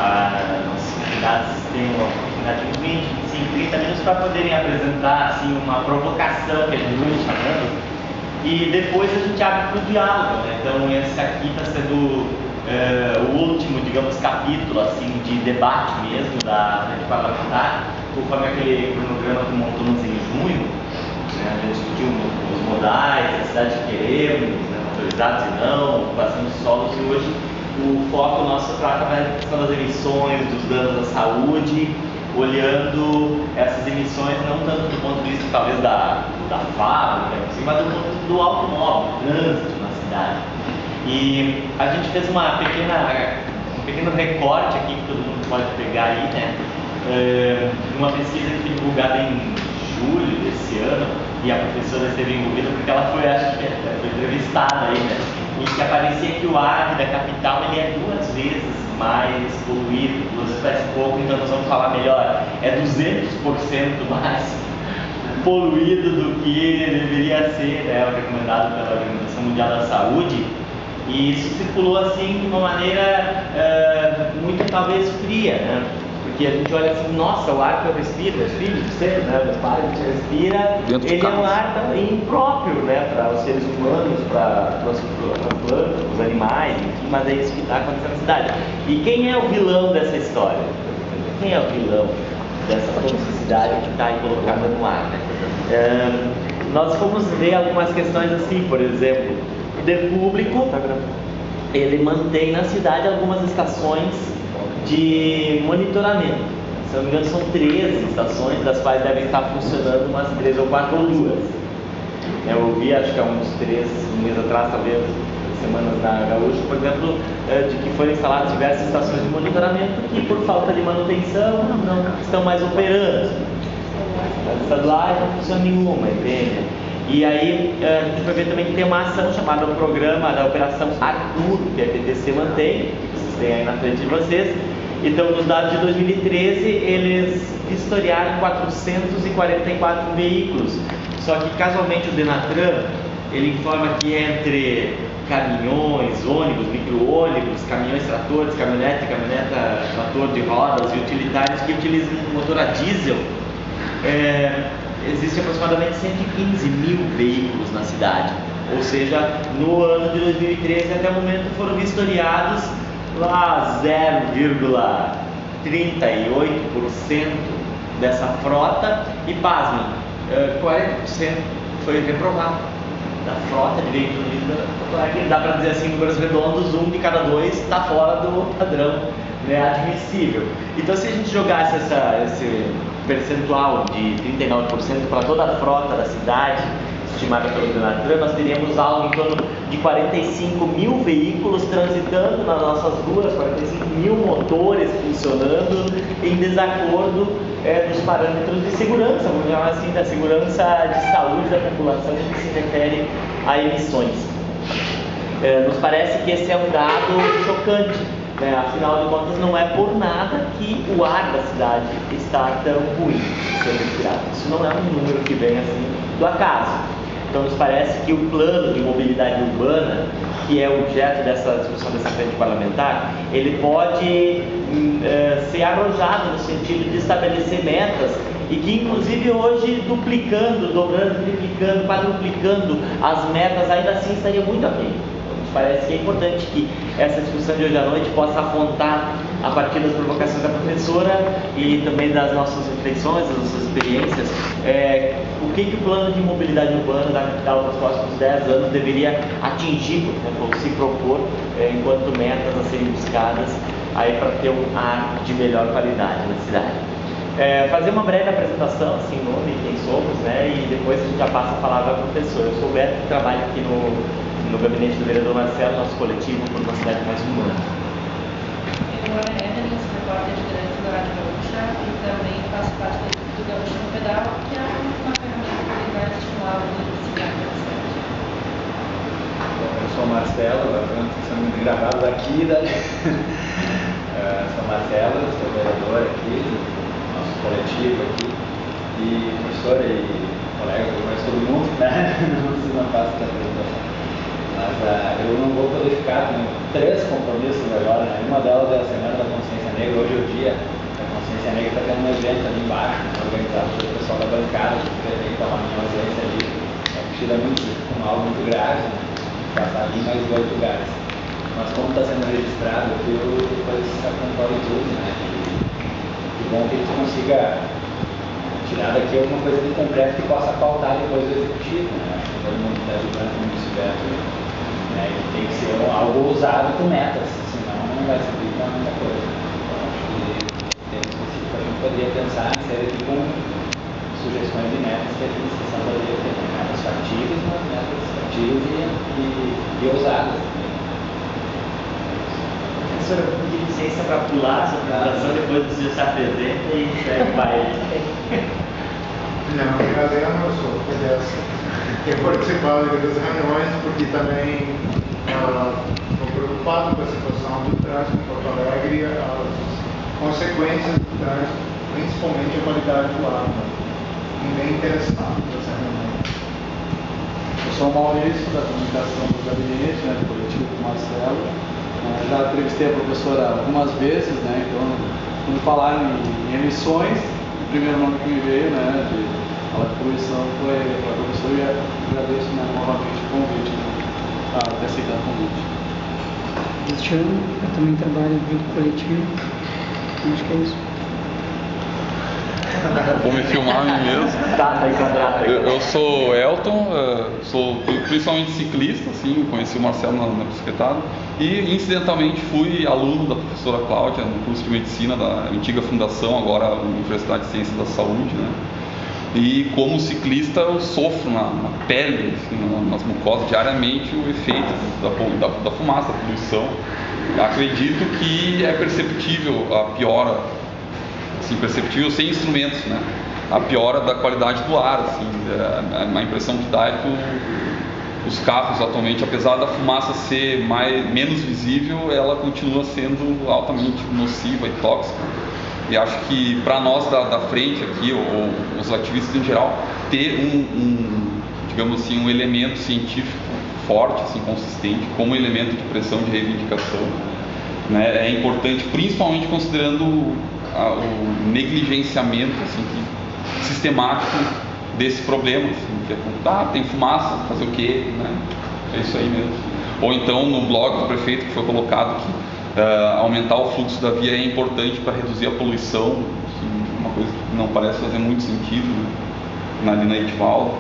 As convidados têm uma oportunidade de 20, 25, 30 minutos para poderem apresentar assim, uma provocação que a gente vai chamando, e depois a gente abre para o diálogo, né? Então esse aqui está sendo o último, digamos, capítulo assim, de debate mesmo da frente parlamentar, conforme aquele cronograma que montamos em junho, né? A gente discutiu os modais, a cidade que queremos, né? Autorizados e não, ocupação de solos, e hoje o foco nosso trata mais da questão das emissões, dos danos à saúde, olhando essas emissões não tanto do ponto de vista talvez da fábrica, assim, mas do ponto do automóvel, do trânsito na cidade. E a gente fez um pequeno recorte aqui que todo mundo pode pegar aí, né? Uma pesquisa que foi divulgada em julho desse ano, e a professora esteve envolvida porque ela foi, acho que foi entrevistada aí, né? E que aparecia que o ar da capital ele é 2 vezes mais poluído, 2 vezes mais pouco, então nós vamos falar melhor, é 200% mais poluído do que deveria ser, né, recomendado pela Organização Mundial da Saúde. E isso circulou assim de uma maneira muito talvez fria, né? Porque a gente olha assim, nossa, o ar que eu respiro, meus filhos, vocês, né, meus pais, a gente respira, ele é um ar impróprio, né, para os seres humanos, para as plantas, os animais, enfim, mas é isso que está acontecendo na cidade. E quem é o vilão dessa história? Quem é o vilão dessa toxicidade que está aí colocada no ar, né? Nós fomos ver algumas questões assim, por exemplo, o poder público, ele mantém na cidade algumas estações de monitoramento. Se não me engano, são 13 estações, das quais devem estar funcionando umas 3 ou 4 ou 2. Eu vi, acho que há uns 3 meses atrás, talvez, semanas na Gaúcha, por exemplo, de que foram instaladas diversas estações de monitoramento que, por falta de manutenção, não estão mais operando. As estaduais não funciona nenhuma, entende? E aí a gente vai ver também que tem uma ação chamada o Programa da Operação Arturo, que a PTC mantém, que vocês têm aí na frente de vocês. Então, nos dados de 2013, eles vistoriaram 444 veículos. Só que, casualmente, o Denatran, ele informa que entre caminhões, ônibus, micro-ônibus, caminhões tratores, caminhoneta, trator de rodas e utilitários que utilizam motor a diesel, existem aproximadamente 115 mil veículos na cidade. Ou seja, no ano de 2013 até o momento foram vistoriados lá 0,38% dessa frota e, pasmem, 40% foi reprovado da frota de veículos de dá para dizer assim, números redondos, 1 de cada 2 está fora do padrão, né, admissível. Então, se a gente jogasse esse percentual de 39% para toda a frota da cidade, estimada pelo Denatran, nós teríamos algo em torno de 45 mil veículos transitando nas nossas ruas, 45 mil motores funcionando em desacordo dos parâmetros de segurança, vamos chamar assim, da segurança de saúde da população no que se refere a emissões. Nos parece que esse é um dado chocante. Afinal de contas, não é por nada que o ar da cidade está tão ruim sendo respirado. Isso não é um número que vem assim do acaso. Então, nos parece que o plano de mobilidade urbana, que é objeto dessa discussão dessa frente parlamentar, ele pode ser arrojado no sentido de estabelecer metas e que, inclusive, hoje, duplicando, dobrando, triplicando, quadruplicando as metas, ainda assim estaria muito aquém. Parece que é importante que essa discussão de hoje à noite possa apontar, a partir das provocações da professora e também das nossas reflexões, das nossas experiências, o que o plano de mobilidade urbana da capital nos próximos 10 anos deveria atingir, por exemplo, ou se propor enquanto metas a serem buscadas para ter um ar de melhor qualidade na cidade. Fazer uma breve apresentação, assim, nome, quem somos, né, e depois a gente já passa a palavra ao professor. Eu sou o Beto, que trabalho aqui no gabinete do vereador Marcelo, nosso coletivo por uma cidade mais humana. Eu sou a Evelyn, sou repórter de direito da Rádio Gaúcha e também faço parte do Gaúcha no Pedal, que é uma ferramenta que vai estimular o uso da cidade da cidade. Eu sou o Marcelo, agora estamos sendo muito gravados aqui, né? Sou o Marcelo, sou vereador aqui, do nosso coletivo aqui, e professor e colega, eu conheço todo mundo, né? Não faço essa apresentação. Mas eu não vou poder ficar, tenho 3 compromissos agora, né? Uma delas é a Semana da Consciência Negra, hoje é o dia da Consciência Negra, está tendo um evento ali embaixo, organizado pelo pessoal da bancada, que pretende tomar minha ausência ali. É tida muito com algo muito grave, né? Passar ali em mais 2 lugares. Mas como está sendo registrado aqui, eu depois acompanho tudo, né? E bom que a gente consiga tirar daqui alguma coisa de concreto que possa pautar depois do executivo, né? Acho que todo mundo está ajudando como disse Beto, né? Que tem que ser algo ousado com metas, senão não vai servir para muita coisa. Então acho que temos que a gente poderia pensar em ser aqui com sugestões de metas que a administração poderia ter, metas factíveis, mas metas factíveis e ousadas também. Professora, eu vou pedir licença para pular essa apresentação, depois o senhor se apresenta e segue o baile. Não, eu sou dessa. Tenho participado das reuniões porque também estou preocupado com a situação do trânsito em Porto Alegre e as consequências do trânsito, principalmente a qualidade do ar. Fiquei bem interessado nessa reunião. Eu sou o Maurício, da comunicação do gabinete, né, do coletivo do Marcelo. Já entrevistei a professora algumas vezes, né, então, quando falaram em emissões, o primeiro nome que me veio, né, de falar de poluição foi a professora, e agradeço, né, novamente o convite, né, a ter aceitado o convite. Cristiano, eu também trabalho junto com o coletivo, acho que é isso. Vou me filmar a mim mesmo. Tá enquadrado. Eu sou Elton, sou principalmente ciclista, assim, conheci o Marcelo na bicicletada e incidentalmente fui aluno da professora Cláudia no curso de medicina da antiga fundação, agora Universidade de Ciências da Saúde, né? E como ciclista eu sofro na pele, assim, nas mucosas diariamente o efeito da fumaça, da poluição. Acredito que é perceptível a piora, assim, perceptível sem instrumentos, né? A piora da qualidade do ar, assim, a impressão que dá é que os carros atualmente, apesar da fumaça ser menos visível, ela continua sendo altamente nociva e tóxica. E acho que para nós da frente aqui, ou os ativistas em geral, ter digamos assim, um elemento científico forte, assim, consistente, como elemento de pressão de reivindicação, né, é importante, principalmente considerando o negligenciamento, assim, sistemático desse problema, assim, que é, tem fumaça, fazer o quê, né? É isso aí mesmo. Ou então no blog do prefeito que foi colocado que aumentar o fluxo da via é importante para reduzir a poluição, assim, uma coisa que não parece fazer muito sentido, né, ali na Edivaldo.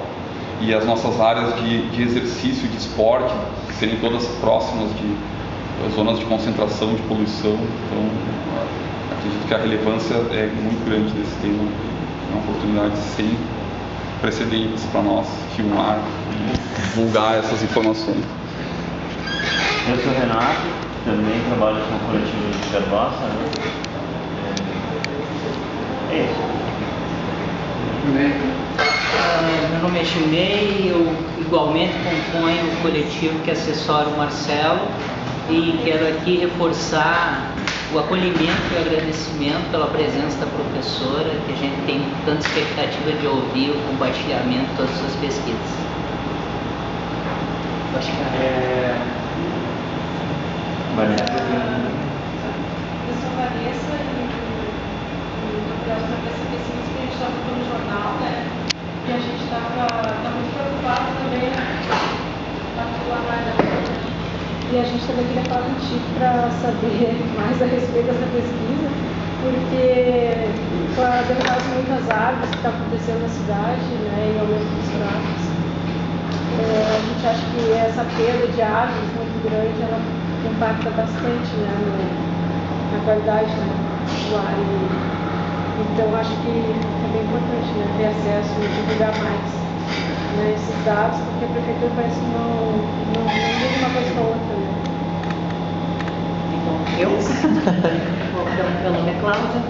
E as nossas áreas de exercício, de esporte, serem todas próximas de zonas de concentração de poluição. Então, acredito que a relevância é muito grande desse tema. É uma oportunidade sem precedentes para nós filmar e divulgar essas informações. Eu sou Renato, também trabalho com o coletivo de Carboça, né? É isso. Meu nome é Chimei, eu igualmente componho o coletivo que assessora o Marcelo e quero aqui reforçar o acolhimento e o agradecimento pela presença da professora, que a gente tem tanta expectativa de ouvir o compartilhamento de todas as suas pesquisas. Acho que Eu sou Vanessa e nós estamos essa pesquisa que a gente estava no jornal, né? E a gente estava muito preocupado também e a gente também queria falar contigo para saber mais a respeito dessa pesquisa, porque com a derrubada de muitas árvores que está acontecendo na cidade, né, e aumento dos tráficos, a gente acha que essa perda de árvores muito grande, ela impacta bastante, né, na qualidade do ar. Então acho que é bem importante, né, ter acesso e divulgar mais, né, esses dados, porque a prefeitura parece que não liga uma coisa com a outra, né. eu? Meu nome é Cláudia,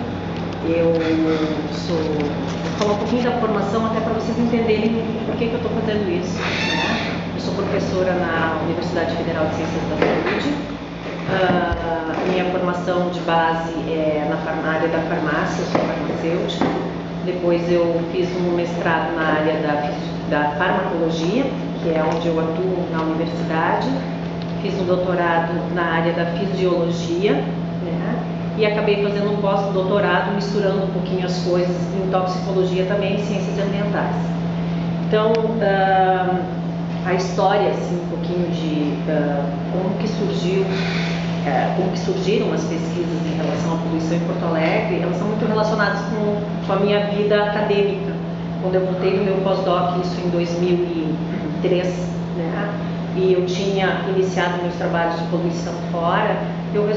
eu vou falar um pouquinho da formação até para vocês entenderem por que eu estou fazendo isso, né? Eu sou professora na Universidade Federal de Ciências da Saúde. Minha formação de base é na área da farmácia, eu sou farmacêutica. Depois eu fiz um mestrado na área da farmacologia que é onde eu atuo na universidade. Fiz um doutorado na área da fisiologia, né? E acabei fazendo um pós-doutorado misturando um pouquinho as coisas em toxicologia também e ciências ambientais. Então, a história, assim, um pouquinho de como que surgiram as pesquisas em relação à poluição em Porto Alegre, elas são muito relacionadas com a minha vida acadêmica. Quando eu voltei no meu pós-doc, isso em 2003, né? E eu tinha iniciado meus trabalhos de poluição fora, eu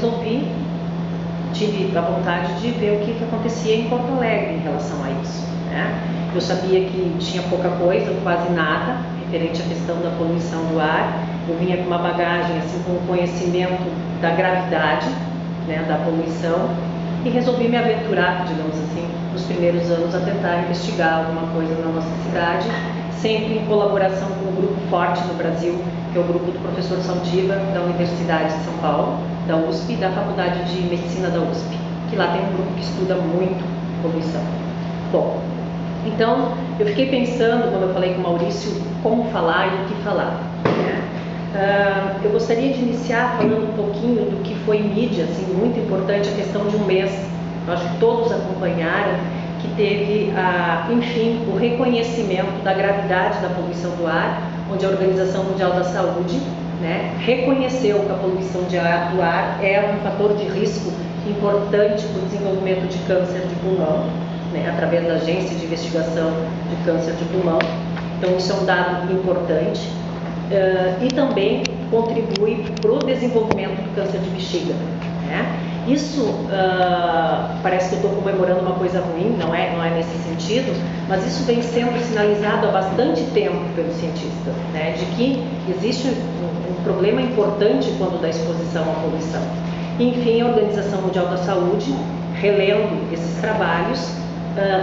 tive a vontade de ver o que acontecia em Porto Alegre em relação a isso, né? Eu sabia que tinha pouca coisa, quase nada, referente à questão da poluição do ar. Eu vinha com uma bagagem, assim, com o conhecimento da gravidade, né, da poluição, e resolvi me aventurar, digamos assim, nos primeiros anos a tentar investigar alguma coisa na nossa cidade, sempre em colaboração com um grupo forte no Brasil, que é o grupo do professor Saldiva, da Universidade de São Paulo, da USP, e da Faculdade de Medicina da USP, que lá tem um grupo que estuda muito poluição. Bom, então eu fiquei pensando, quando eu falei com o Maurício, como falar e o que falar, né? Eu gostaria de iniciar falando um pouquinho do que foi mídia, assim, muito importante, a questão de um mês, eu acho que todos acompanharam, que teve, enfim, o reconhecimento da gravidade da poluição do ar, onde a Organização Mundial da Saúde, né, reconheceu que a poluição do ar é um fator de risco importante para o desenvolvimento de câncer de pulmão, né, através da Agência de Investigação de Câncer de Pulmão. Então, isso é um dado importante. E também contribui para o desenvolvimento do câncer de bexiga, né? Isso parece que eu estou comemorando uma coisa ruim, não é nesse sentido, mas isso vem sendo sinalizado há bastante tempo pelos cientistas, né? De que existe um problema importante quando da exposição à poluição. Enfim, a Organização Mundial da Saúde, relendo esses trabalhos,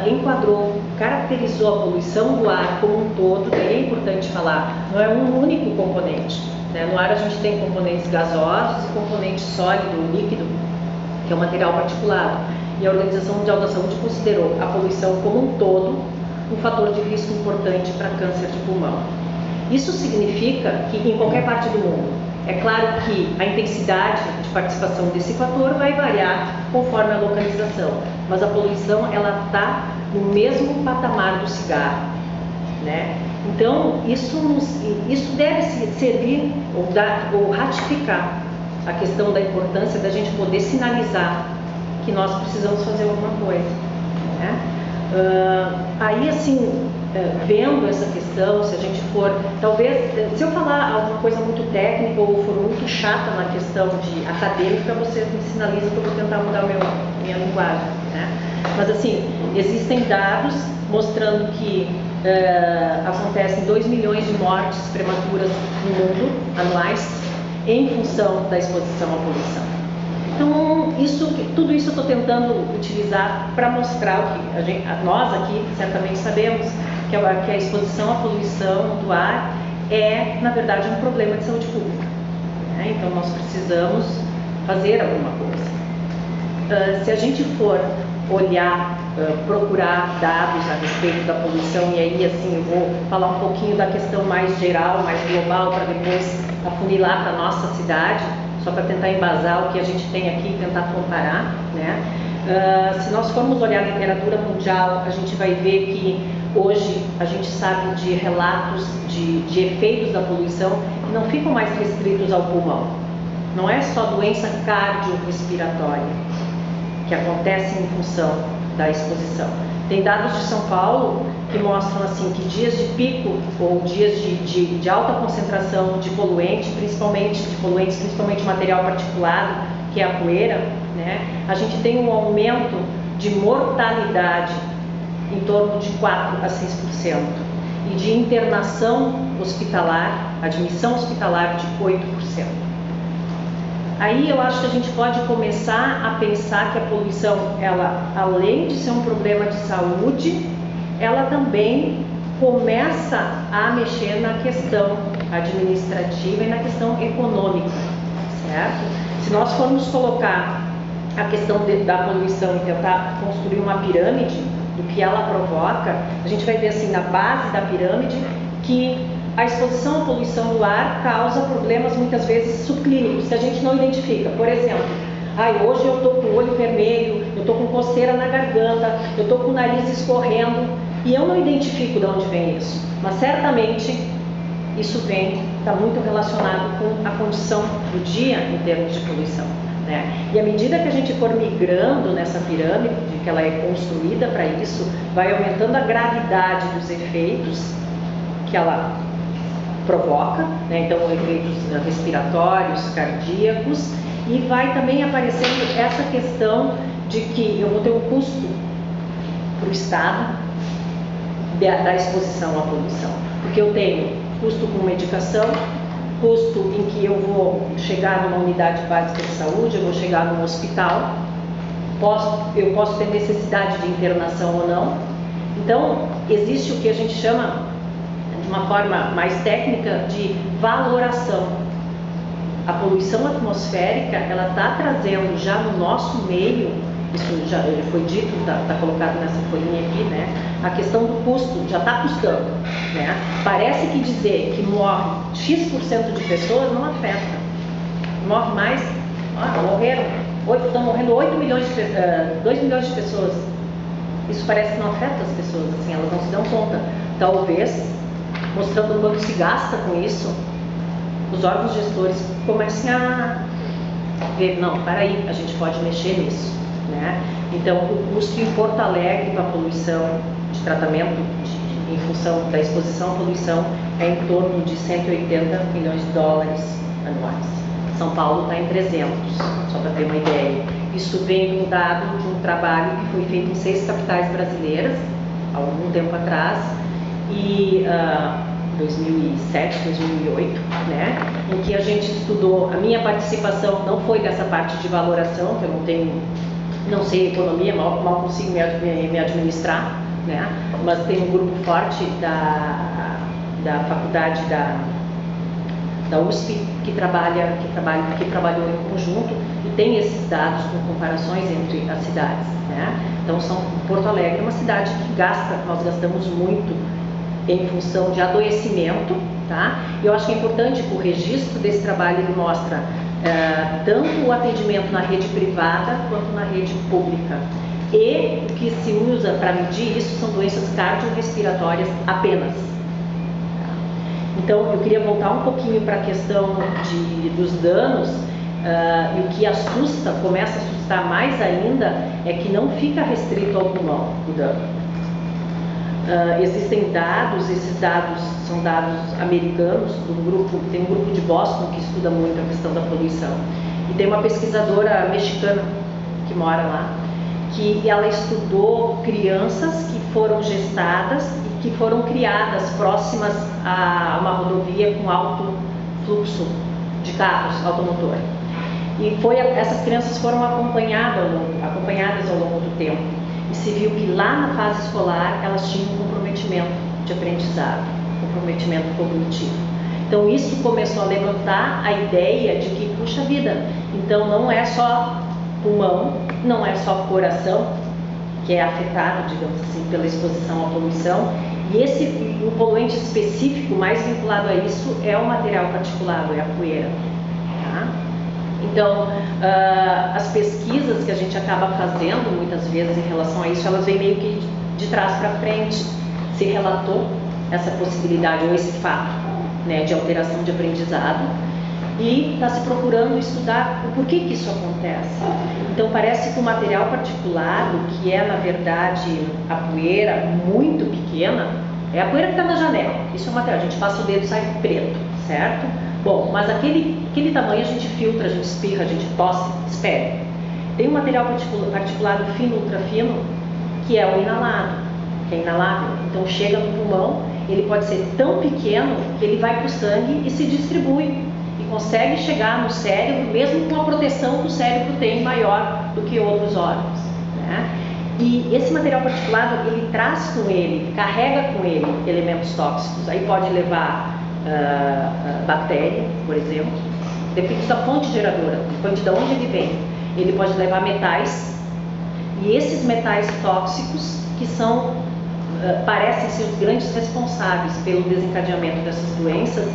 enquadrou, caracterizou a poluição do ar como um todo, e é importante falar, não é um único componente, né? No ar a gente tem componentes gasosos e componente sólido, líquido, que é o material particulado, e a Organização Mundial da Saúde considerou a poluição como um todo um fator de risco importante para câncer de pulmão. Isso significa que em qualquer parte do mundo, é claro que a intensidade de participação desse fator vai variar conforme a localização, mas a poluição ela está no mesmo patamar do cigarro, né? Então isso deve servir ou ratificar a questão da importância da gente poder sinalizar que nós precisamos fazer alguma coisa, né? Aí assim, vendo essa questão, se a gente for, talvez, se eu falar alguma coisa muito técnica ou for muito chata na questão de acadêmica, vocês me sinalizam que eu vou tentar mudar minha linguagem, né? Mas assim, existem dados mostrando que acontecem 2 milhões de mortes prematuras no mundo anuais em função da exposição à poluição. Então, tudo isso eu estou tentando utilizar para mostrar o que nós aqui certamente sabemos, que a exposição à poluição do ar é, na verdade, um problema de saúde pública, né? Então, nós precisamos fazer alguma coisa. Se a gente for olhar, procurar dados a respeito da poluição, e aí, assim, eu vou falar um pouquinho da questão mais geral, mais global, para depois afunilar para a nossa cidade, só para tentar embasar o que a gente tem aqui e tentar comparar, né? Se nós formos olhar a literatura mundial, a gente vai ver que hoje a gente sabe de relatos de efeitos da poluição que não ficam mais restritos ao pulmão. Não é só doença cardiorrespiratória que acontece em função da exposição. Tem dados de São Paulo que mostram assim que dias de pico ou dias de alta concentração de poluentes, principalmente material particulado, que é a poeira, né? A gente tem um aumento de mortalidade em torno de 4 a 6% e de internação hospitalar, admissão hospitalar de 8%. Aí eu acho que a gente pode começar a pensar que a poluição, ela, além de ser um problema de saúde, ela também começa a mexer na questão administrativa e na questão econômica, certo? Se nós formos colocar a questão da poluição e tentar construir uma pirâmide do que ela provoca, a gente vai ver assim na base da pirâmide que a exposição à poluição do ar causa problemas muitas vezes subclínicos que a gente não identifica. Por exemplo, hoje eu estou com o olho vermelho, eu estou com coceira na garganta, eu estou com o nariz escorrendo e eu não identifico de onde vem isso. Mas certamente isso está muito relacionado com a condição do dia em termos de poluição, né? E à medida que a gente for migrando nessa pirâmide, que ela é construída para isso, vai aumentando a gravidade dos efeitos que ela provoca, né? Então efeitos respiratórios, cardíacos, e vai também aparecendo essa questão de que eu vou ter um custo para o Estado da exposição à poluição, porque eu tenho custo com medicação, custo em que eu vou chegar numa unidade básica de saúde, eu vou chegar num hospital, eu posso ter necessidade de internação ou não. Então, existe o que a gente chama, de uma forma mais técnica, de valoração. A poluição atmosférica, ela está trazendo já no nosso meio, isso já foi dito, está colocado nessa folhinha aqui, né? A questão do custo, já está custando, né? Parece que dizer que morre X% de pessoas não afeta. Morre mais, estão morrendo 2 milhões de pessoas. Isso parece que não afeta as pessoas, assim, elas não se dão conta. Talvez, mostrando quanto se gasta com isso, os órgãos gestores comecem a ver, não, peraí, a gente pode mexer nisso, né? Então, o custo em Porto Alegre para a poluição, de tratamento em função da exposição à poluição, é em torno de 180 milhões de dólares anuais. São Paulo está em 300, só para ter uma ideia. Isso vem de um dado de um trabalho que foi feito em 6 capitais brasileiras, há algum tempo atrás, e 2007, 2008, né, em que a gente estudou. A minha participação não foi dessa parte de valoração, que eu não sei economia, mal consigo me administrar, né, mas tem um grupo forte da faculdade da USP que trabalhou em conjunto e tem esses dados com comparações entre as cidades, né. Então, Porto Alegre é uma cidade que nós gastamos muito em função de adoecimento, tá? E eu acho que é importante que o registro desse trabalho ele mostra tanto o atendimento na rede privada quanto na rede pública. E o que se usa para medir isso são doenças cardiorrespiratórias apenas. Então, eu queria voltar um pouquinho para a questão dos danos, e o que começa a assustar mais ainda, é que não fica restrito ao pulmão o dano. Existem dados, esses dados são dados americanos, tem um grupo de Boston que estuda muito a questão da poluição. E tem uma pesquisadora mexicana que mora lá, que ela estudou crianças que foram gestadas e que foram criadas próximas a uma rodovia com alto fluxo de carros, automotor. E essas crianças foram acompanhadas ao longo do tempo. E se viu que lá na fase escolar elas tinham um comprometimento de aprendizado, comprometimento cognitivo. Então isso começou a levantar a ideia de que, puxa vida, então não é só pulmão, não é só coração que é afetado, digamos assim, pela exposição à poluição, e o poluente específico mais vinculado a isso é o material particulado, é a poeira, tá? Então, as pesquisas que a gente acaba fazendo muitas vezes em relação a isso, elas vêm meio que de trás para frente. Se relatou essa possibilidade ou esse fato, né, de alteração de aprendizado, e está se procurando estudar o porquê que isso acontece. Então, parece que o material particulado, que é na verdade a poeira muito pequena, é a poeira que está na janela. Isso é o material, a gente passa o dedo e sai preto, certo? Bom, mas aquele tamanho a gente filtra, a gente espirra, a gente tosse, espere. Tem um material particulado fino, ultrafino, que é o inalado, que é inalável. Então chega no pulmão, ele pode ser tão pequeno que ele vai para o sangue e se distribui. E consegue chegar no cérebro, mesmo com a proteção que o cérebro tem maior do que outros órgãos, né? E esse material particulado, ele traz com ele, carrega com ele elementos tóxicos. Aí pode levar bactéria, por exemplo, depende da fonte geradora, depende de onde ele vem. Ele pode levar metais, e esses metais tóxicos, que são parecem ser os grandes responsáveis pelo desencadeamento dessas doenças,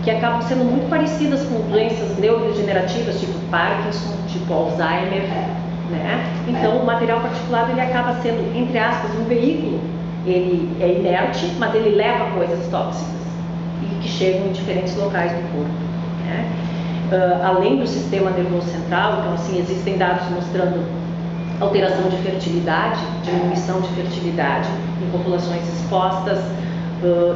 que acabam sendo muito parecidas com doenças neurodegenerativas, tipo Parkinson, tipo Alzheimer, né? Então, o material particulado ele acaba sendo, entre aspas, um veículo. Ele é inerte, mas ele leva coisas tóxicas e que chegam em diferentes locais do corpo, né? Além do sistema nervoso central, então, assim, existem dados mostrando alteração de fertilidade, diminuição de fertilidade em populações expostas.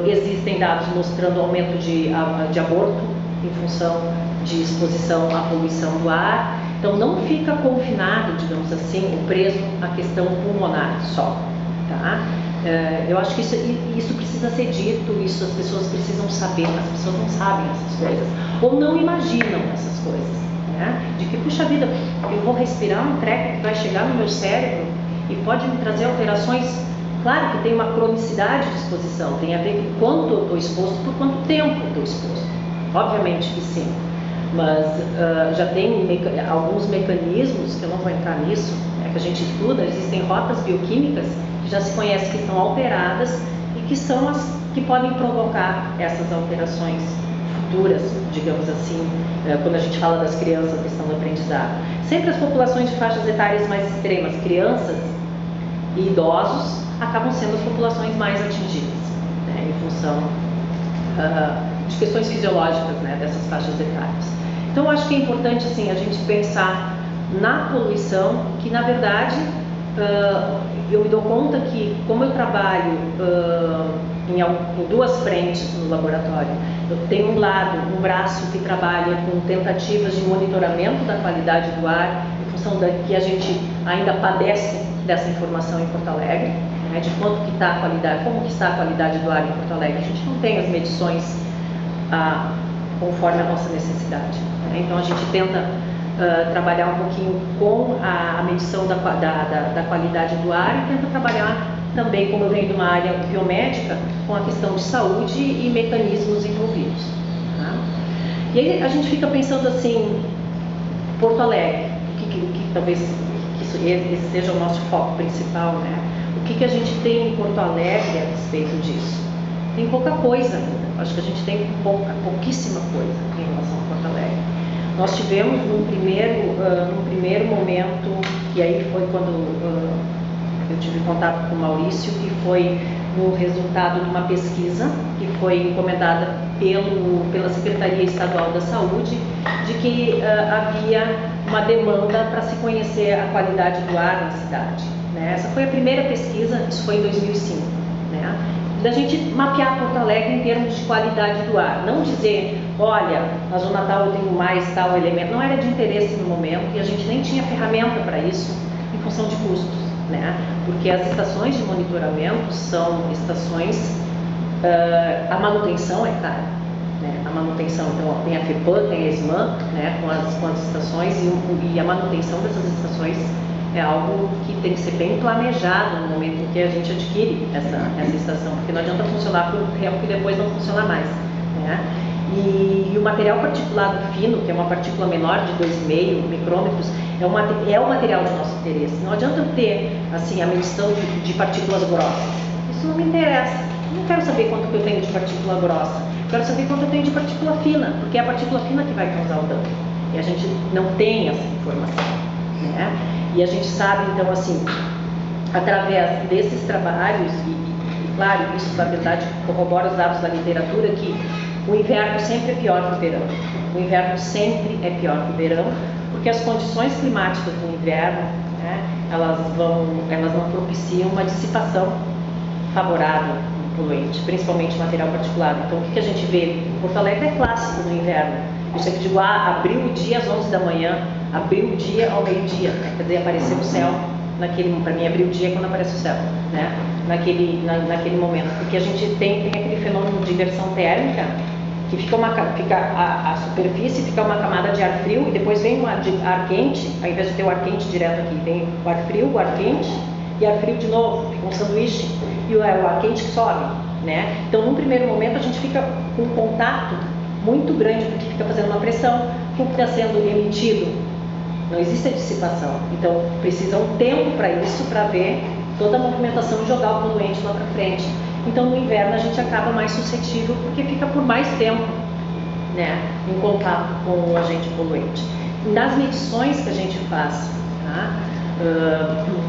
Existem dados mostrando aumento de aborto em função de exposição à poluição do ar. Então, não fica confinado, digamos assim, ou preso à questão pulmonar só, tá? Eu acho que isso precisa ser dito, isso as pessoas precisam saber, as pessoas não sabem essas coisas, ou não imaginam essas coisas, né? De que, puxa vida, eu vou respirar um treco que vai chegar no meu cérebro e pode me trazer alterações. Claro que tem uma cronicidade de exposição, tem a ver com quanto eu estou exposto, por quanto tempo eu estou exposto. Obviamente que sim, mas já tem alguns mecanismos, que eu não vou entrar nisso, que a gente estuda, existem rotas bioquímicas que já se conhece que estão alteradas e que são as que podem provocar essas alterações futuras, digamos assim, quando a gente fala das crianças, a questão do aprendizado. Sempre as populações de faixas etárias mais extremas, crianças e idosos, acabam sendo as populações mais atingidas, né, em função de questões fisiológicas, né, dessas faixas etárias. Então, eu acho que é importante assim, a gente pensar na poluição, que na verdade eu me dou conta que, como eu trabalho em duas frentes no laboratório, eu tenho um braço que trabalha com tentativas de monitoramento da qualidade do ar, em função que a gente ainda padece dessa informação em Porto Alegre, né, de quanto que está a qualidade, como que está a qualidade do ar em Porto Alegre. A gente não tem as medições conforme a nossa necessidade, né? Então a gente tenta trabalhar um pouquinho com a medição da qualidade do ar e tenta trabalhar também, como eu venho de uma área biomédica, com a questão de saúde e mecanismos envolvidos, tá? E aí a gente fica pensando assim, Porto Alegre, que talvez esse seja o nosso foco principal, né? O que a gente tem em Porto Alegre a respeito disso? Tem pouca coisa ainda. Acho que a gente tem pouquíssima coisa em relação a Porto Alegre. Nós tivemos num primeiro momento, e aí foi quando eu tive contato com o Maurício, que foi no resultado de uma pesquisa que foi encomendada pela Secretaria Estadual da Saúde, de que havia uma demanda para se conhecer a qualidade do ar na cidade, né? Essa foi a primeira pesquisa, isso foi em 2005, né? Da gente mapear Porto Alegre em termos de qualidade do ar, não dizer, olha, na zona tal eu tenho mais tal elemento, não era de interesse no momento e a gente nem tinha ferramenta para isso em função de custos, né? Porque as estações de monitoramento são estações, a manutenção é cara, né? A manutenção, então tem a FEPAM, tem a SMAN, né, com as estações e a manutenção dessas estações é algo que tem que ser bem planejado no momento em que a gente adquire essa estação, porque não adianta funcionar por um tempo e depois não funcionar mais, né? E o material particulado fino, que é uma partícula menor de 2,5 micrômetros, é o material de nosso interesse. Não adianta eu ter assim, a medição de partículas grossas. Isso não me interessa. Eu não quero saber quanto que eu tenho de partícula grossa. Eu quero saber quanto eu tenho de partícula fina, porque é a partícula fina que vai causar o dano. E a gente não tem essa informação, né? E a gente sabe, então, assim, através desses trabalhos, e claro, isso na verdade corrobora os dados da literatura, que o inverno sempre é pior que o verão. O inverno sempre é pior que o verão, porque as condições climáticas do inverno, né, elas não propiciam uma dissipação favorável do poluente, principalmente material particulado. Então, o que a gente vê? Porto Alegre é clássico no inverno. Eu sempre digo, abriu o dia às 11 da manhã, abriu o dia ao meio-dia, né? Quer dizer, apareceu o céu, para mim abrir o dia é quando aparece o céu, né? Naquele momento, porque a gente tem aquele fenômeno de inversão térmica, que fica a superfície fica uma camada de ar frio e depois vem um ar quente, ao invés de ter o ar quente direto aqui, vem o ar frio, o ar quente e ar frio de novo, fica um sanduíche e o ar quente que sobe, né? Então, num primeiro momento, a gente fica com um contato muito grande, porque fica fazendo uma pressão com o que está sendo emitido. Não existe a dissipação. Então, precisa um tempo para isso, para ver toda a movimentação e jogar o poluente lá para frente. Então no inverno a gente acaba mais suscetível porque fica por mais tempo, né, em contato com o agente poluente. Nas medições que a gente faz, tá,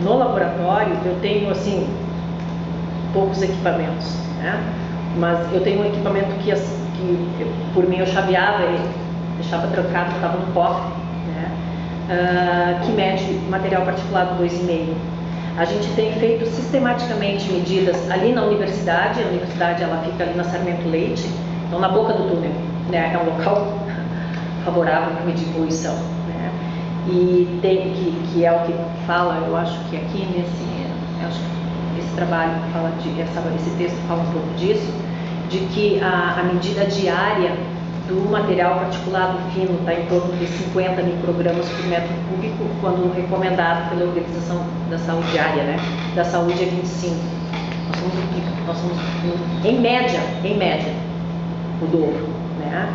no laboratório eu tenho assim poucos equipamentos, né, mas eu tenho um equipamento que por mim eu chaveava ele, deixava trancado, estava no cofre, né, que mede material particulado 2,5. A gente tem feito sistematicamente medidas ali na universidade. A universidade ela fica ali na Sarmento Leite, então na boca do túnel, né, é um local favorável para medir poluição, né, e tem que é o que fala, eu acho que aqui acho que esse trabalho fala esse texto fala um pouco disso, de que a medida diária do material particulado fino está em torno de 50 microgramas por metro cúbico, quando recomendado pela Organização da Saúde Diária, né, da Saúde é 25. Nós somos em média, o dobro, né?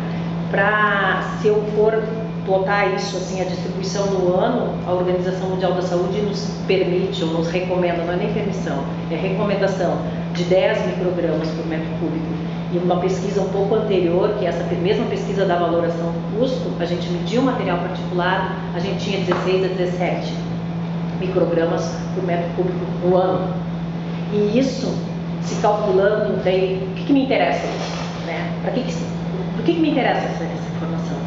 Se eu for plotar isso assim, a distribuição no ano, a Organização Mundial da Saúde nos permite ou nos recomenda, não é nem permissão, é recomendação de 10 microgramas por metro cúbico. E uma pesquisa um pouco anterior, que essa mesma pesquisa da valoração do custo, a gente mediu o material particulado, a gente tinha 16 a 17 microgramas por metro cúbico no ano. E isso, se calculando, daí, o que me interessa isso? Né? Por que me interessa essa informação?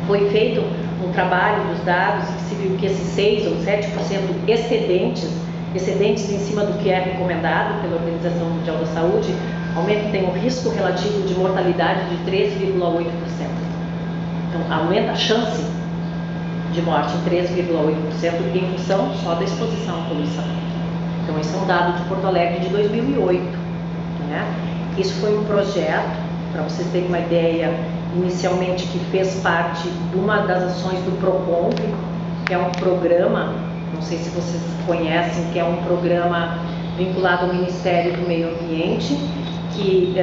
Foi feito um trabalho dos dados e se viu que esses 6 ou 7% excedentes em cima do que é recomendado pela Organização Mundial da Saúde, tem um risco relativo de mortalidade de 3,8%. Então, aumenta a chance de morte em 3,8% em função só da exposição à poluição. Então, esse é um dado de Porto Alegre de 2008. Né? Isso foi um projeto, para vocês terem uma ideia, inicialmente que fez parte de uma das ações do PROCONV, que é um programa, não sei se vocês conhecem, que é um programa vinculado ao Ministério do Meio Ambiente, que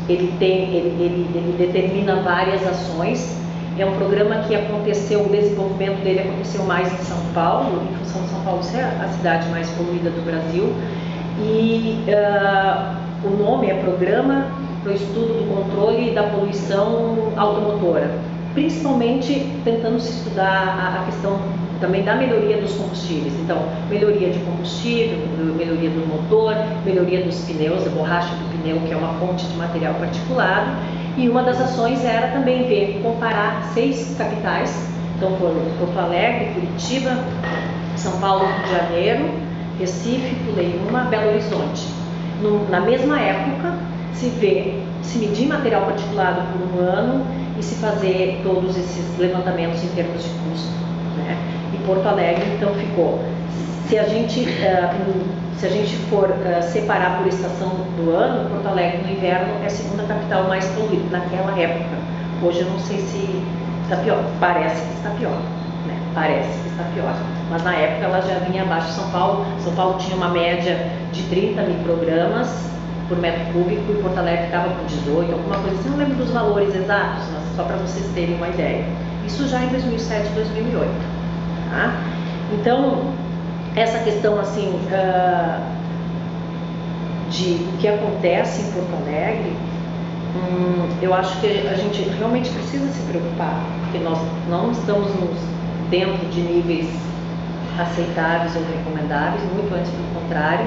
ele determina várias ações. É um programa que o desenvolvimento dele aconteceu mais em São Paulo, em função de São Paulo ser a cidade mais poluída do Brasil. E o nome é Programa para o Estudo do Controle da Poluição Automotora, principalmente tentando se estudar a questão também da melhoria dos combustíveis. Então, melhoria de combustível, melhoria do motor, melhoria dos pneus, a borracha do pneu, que é uma fonte de material particulado. E uma das ações era também comparar 6 capitais, então foram Porto Alegre, Curitiba, São Paulo, Rio de Janeiro, Recife, Puleiúma, Belo Horizonte. Na mesma época, se medir material particulado por um ano e se fazer todos esses levantamentos em termos de custo, né? E Porto Alegre, então, ficou. Se a gente for separar por estação do ano, Porto Alegre no inverno é a segunda capital mais poluída naquela época. Hoje eu não sei se está pior, parece que está pior, né? Parece que está pior. Mas na época ela já vinha abaixo de São Paulo. São Paulo tinha uma média de 30 microgramas por metro cúbico e Porto Alegre estava com 18, alguma coisa assim. Não lembro dos valores exatos, mas só para vocês terem uma ideia. Isso já em 2007, 2008. Tá? Então, essa questão assim de o que acontece em Porto Alegre, eu acho que a gente realmente precisa se preocupar, porque nós não estamos dentro de níveis aceitáveis ou recomendáveis, muito antes pelo contrário.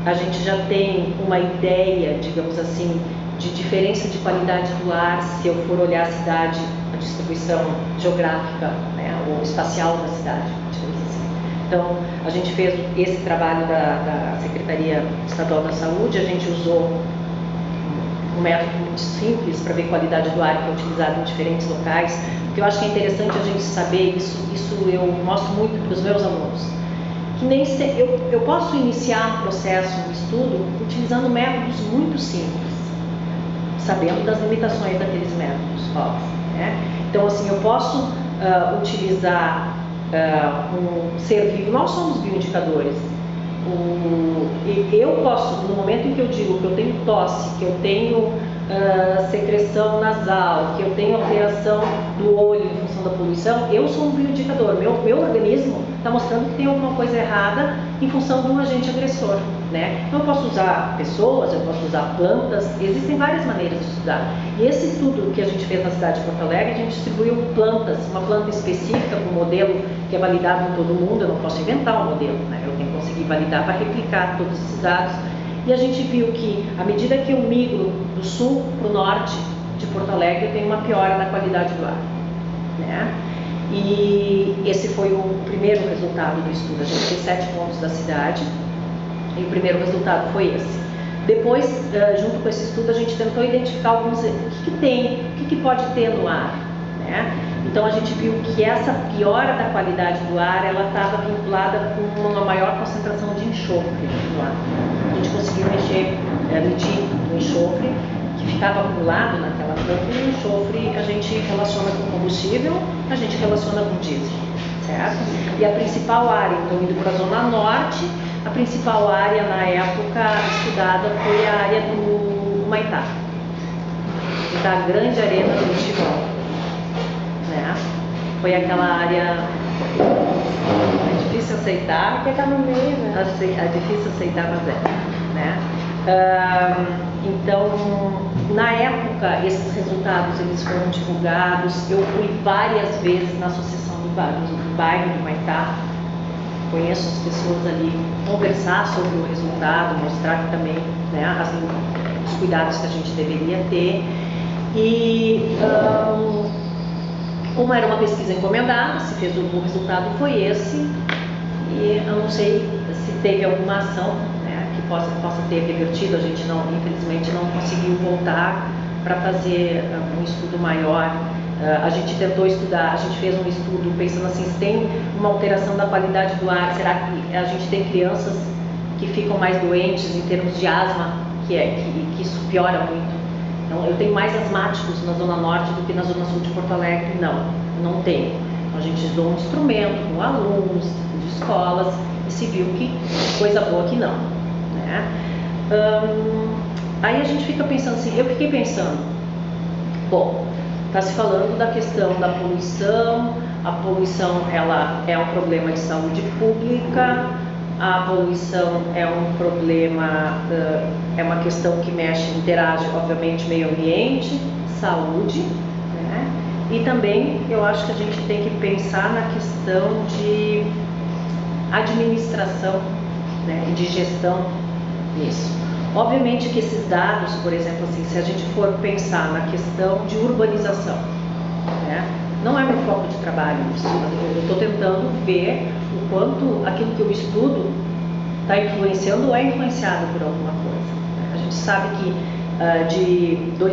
A gente já tem uma ideia, digamos assim, de diferença de qualidade do ar, se eu for olhar a cidade, a distribuição geográfica, né, ou espacial da cidade, digamos assim. Então, a gente fez esse trabalho da Secretaria Estadual da Saúde, a gente usou um método muito simples para ver qualidade do ar que é utilizado em diferentes locais, porque eu acho que é interessante a gente saber, isso eu mostro muito para os meus alunos, que nem eu posso iniciar um processo, um estudo, utilizando métodos muito simples, sabendo das limitações daqueles métodos, óbvio, né? Então, assim, eu posso utilizar um ser vivo, nós somos bioindicadores. Eu posso, no momento em que eu digo que eu tenho tosse, que eu tenho secreção nasal, que eu tenho alteração do olho em função da poluição, eu sou um bioindicador. Meu organismo está mostrando que tem alguma coisa errada em função de um agente agressor, né? Então eu posso usar pessoas, eu posso usar plantas, existem várias maneiras de estudar. E esse estudo que a gente fez na cidade de Porto Alegre, a gente distribuiu plantas, uma planta específica com um modelo que é validado em todo mundo. Eu não posso inventar um modelo, né? Eu tenho que conseguir validar para replicar todos esses dados. E a gente viu que, à medida que eu migro do sul para o norte de Porto Alegre, eu tenho uma piora na qualidade do ar, né? E esse foi o primeiro resultado do estudo. A gente fez 7 pontos da cidade e o primeiro resultado foi esse. Depois, junto com esse estudo, a gente tentou identificar alguns, o que pode ter no ar, né? Então a gente viu que essa piora da qualidade do ar, ela estava vinculada com uma maior concentração de enxofre no ar. A gente conseguiu medir o enxofre que ficava acumulado naquela planta, e o enxofre a gente relaciona com combustível, a gente relaciona com diesel, certo? E a principal área, então indo para a zona norte, a principal área na época estudada foi a área do Humaitá, da grande arena do futebol, né? Foi aquela área, é difícil aceitar, Porque tá no meio, né? é difícil aceitar, mas né? Então, na época, esses resultados eles foram divulgados. Eu fui várias vezes na Associação do Bairro do Humaitá, conheço as pessoas ali, conversar sobre o resultado, mostrar que também, né, os cuidados que a gente deveria ter. E como era uma pesquisa encomendada, se fez o resultado foi esse, e eu não sei se teve alguma ação, né, que possa ter revertido. A gente não, infelizmente, não conseguiu voltar para fazer um estudo maior. A gente tentou estudar, a gente fez um estudo pensando assim, se tem uma alteração da qualidade do ar, será que a gente tem crianças que ficam mais doentes em termos de asma, que isso piora muito. Então, eu tenho mais asmáticos na Zona Norte do que na Zona Sul de Porto Alegre? Não tenho. Então, a gente usou um instrumento com alunos de escolas e se viu que coisa boa que não, né? Aí a gente fica pensando assim, eu fiquei pensando, bom, está se falando da questão da poluição. A poluição ela é um problema de saúde pública, a poluição é um problema, é uma questão que interage, obviamente, meio ambiente, saúde, né? E também eu acho que a gente tem que pensar na questão de administração, né, e de gestão nisso. Obviamente que esses dados, por exemplo, assim, se a gente for pensar na questão de urbanização, né, não é meu foco de trabalho isso. Eu estou tentando ver o quanto aquilo que eu estudo está influenciando ou é influenciado por alguma coisa. A gente sabe que em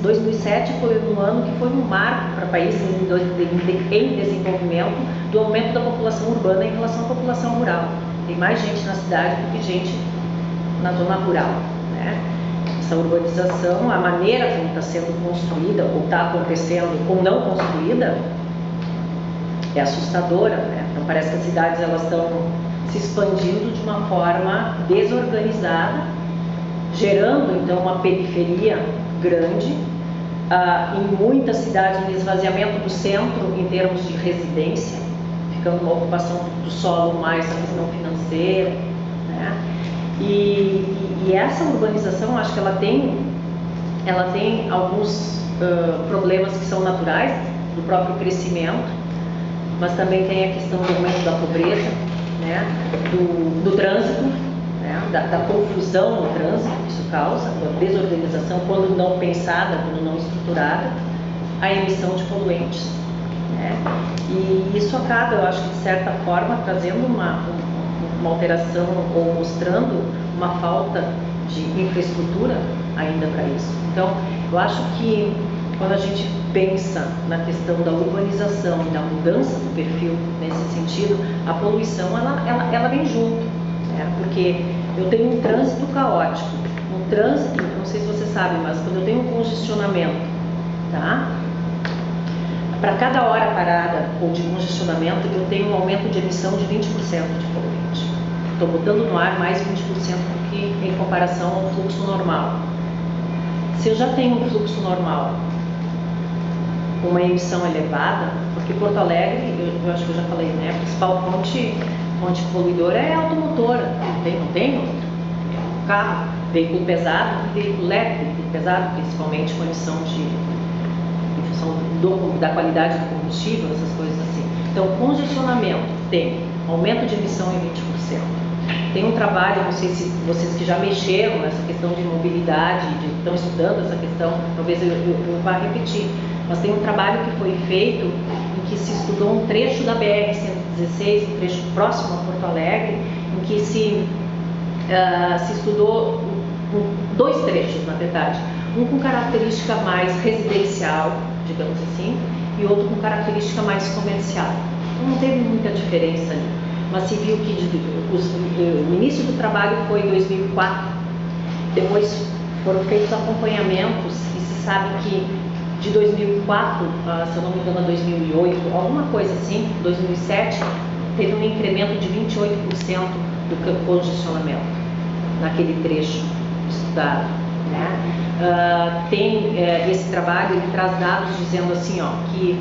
2007 foi um ano que foi um marco para países em desenvolvimento do aumento da população urbana em relação à população rural. Tem mais gente na cidade do que gente na zona rural, né? Essa urbanização, a maneira como está sendo construída ou está acontecendo ou não construída é assustadora, né? Então parece que as cidades elas estão se expandindo de uma forma desorganizada, gerando então uma periferia grande, em muitas cidades um esvaziamento do centro em termos de residência, ficando uma ocupação do solo mais a questão financeira, né? E essa urbanização, acho que ela tem alguns problemas que são naturais do próprio crescimento, mas também tem a questão do aumento da pobreza, né? do trânsito, né? da confusão no trânsito que isso causa, da desorganização quando não pensada, quando não estruturada, a emissão de poluentes, né? E isso acaba, eu acho que de certa forma, trazendo uma alteração ou mostrando uma falta de infraestrutura ainda para isso. Então, eu acho que quando a gente pensa na questão da urbanização e da mudança do perfil nesse sentido, a poluição ela vem junto, né? Porque eu tenho um trânsito caótico, um trânsito, não sei se você sabe, mas quando eu tenho um congestionamento, tá? Para cada hora parada ou de congestionamento, eu tenho um aumento de emissão de 20% de poluente. Estou botando no ar mais 20% do que em comparação ao fluxo normal. Se eu já tenho um fluxo normal, uma emissão elevada, porque Porto Alegre, eu acho que eu já falei, né? A principal fonte poluidora é a automotora, não tem outro. É carro, veículo pesado e veículo leve, veículo pesado, principalmente com emissão em função da qualidade do combustível, essas coisas assim. Então, congestionamento tem aumento de emissão em 20%. Tem um trabalho, não sei se vocês que já mexeram nessa questão de mobilidade, estão estudando essa questão, talvez eu vá repetir, mas tem um trabalho que foi feito em que se estudou um trecho da BR-116, um trecho próximo a Porto Alegre, em que se estudou dois trechos, na verdade, um com característica mais residencial, digamos assim, e outro com característica mais comercial. Não teve muita diferença ali, mas se viu que o início do trabalho foi em 2004, depois foram feitos acompanhamentos e se sabe que de 2004, se eu não me engano, a 2008, alguma coisa assim, 2007, teve um incremento de 28% do congestionamento naquele trecho estudado, né? Tem esse trabalho, ele traz dados dizendo assim, ó, que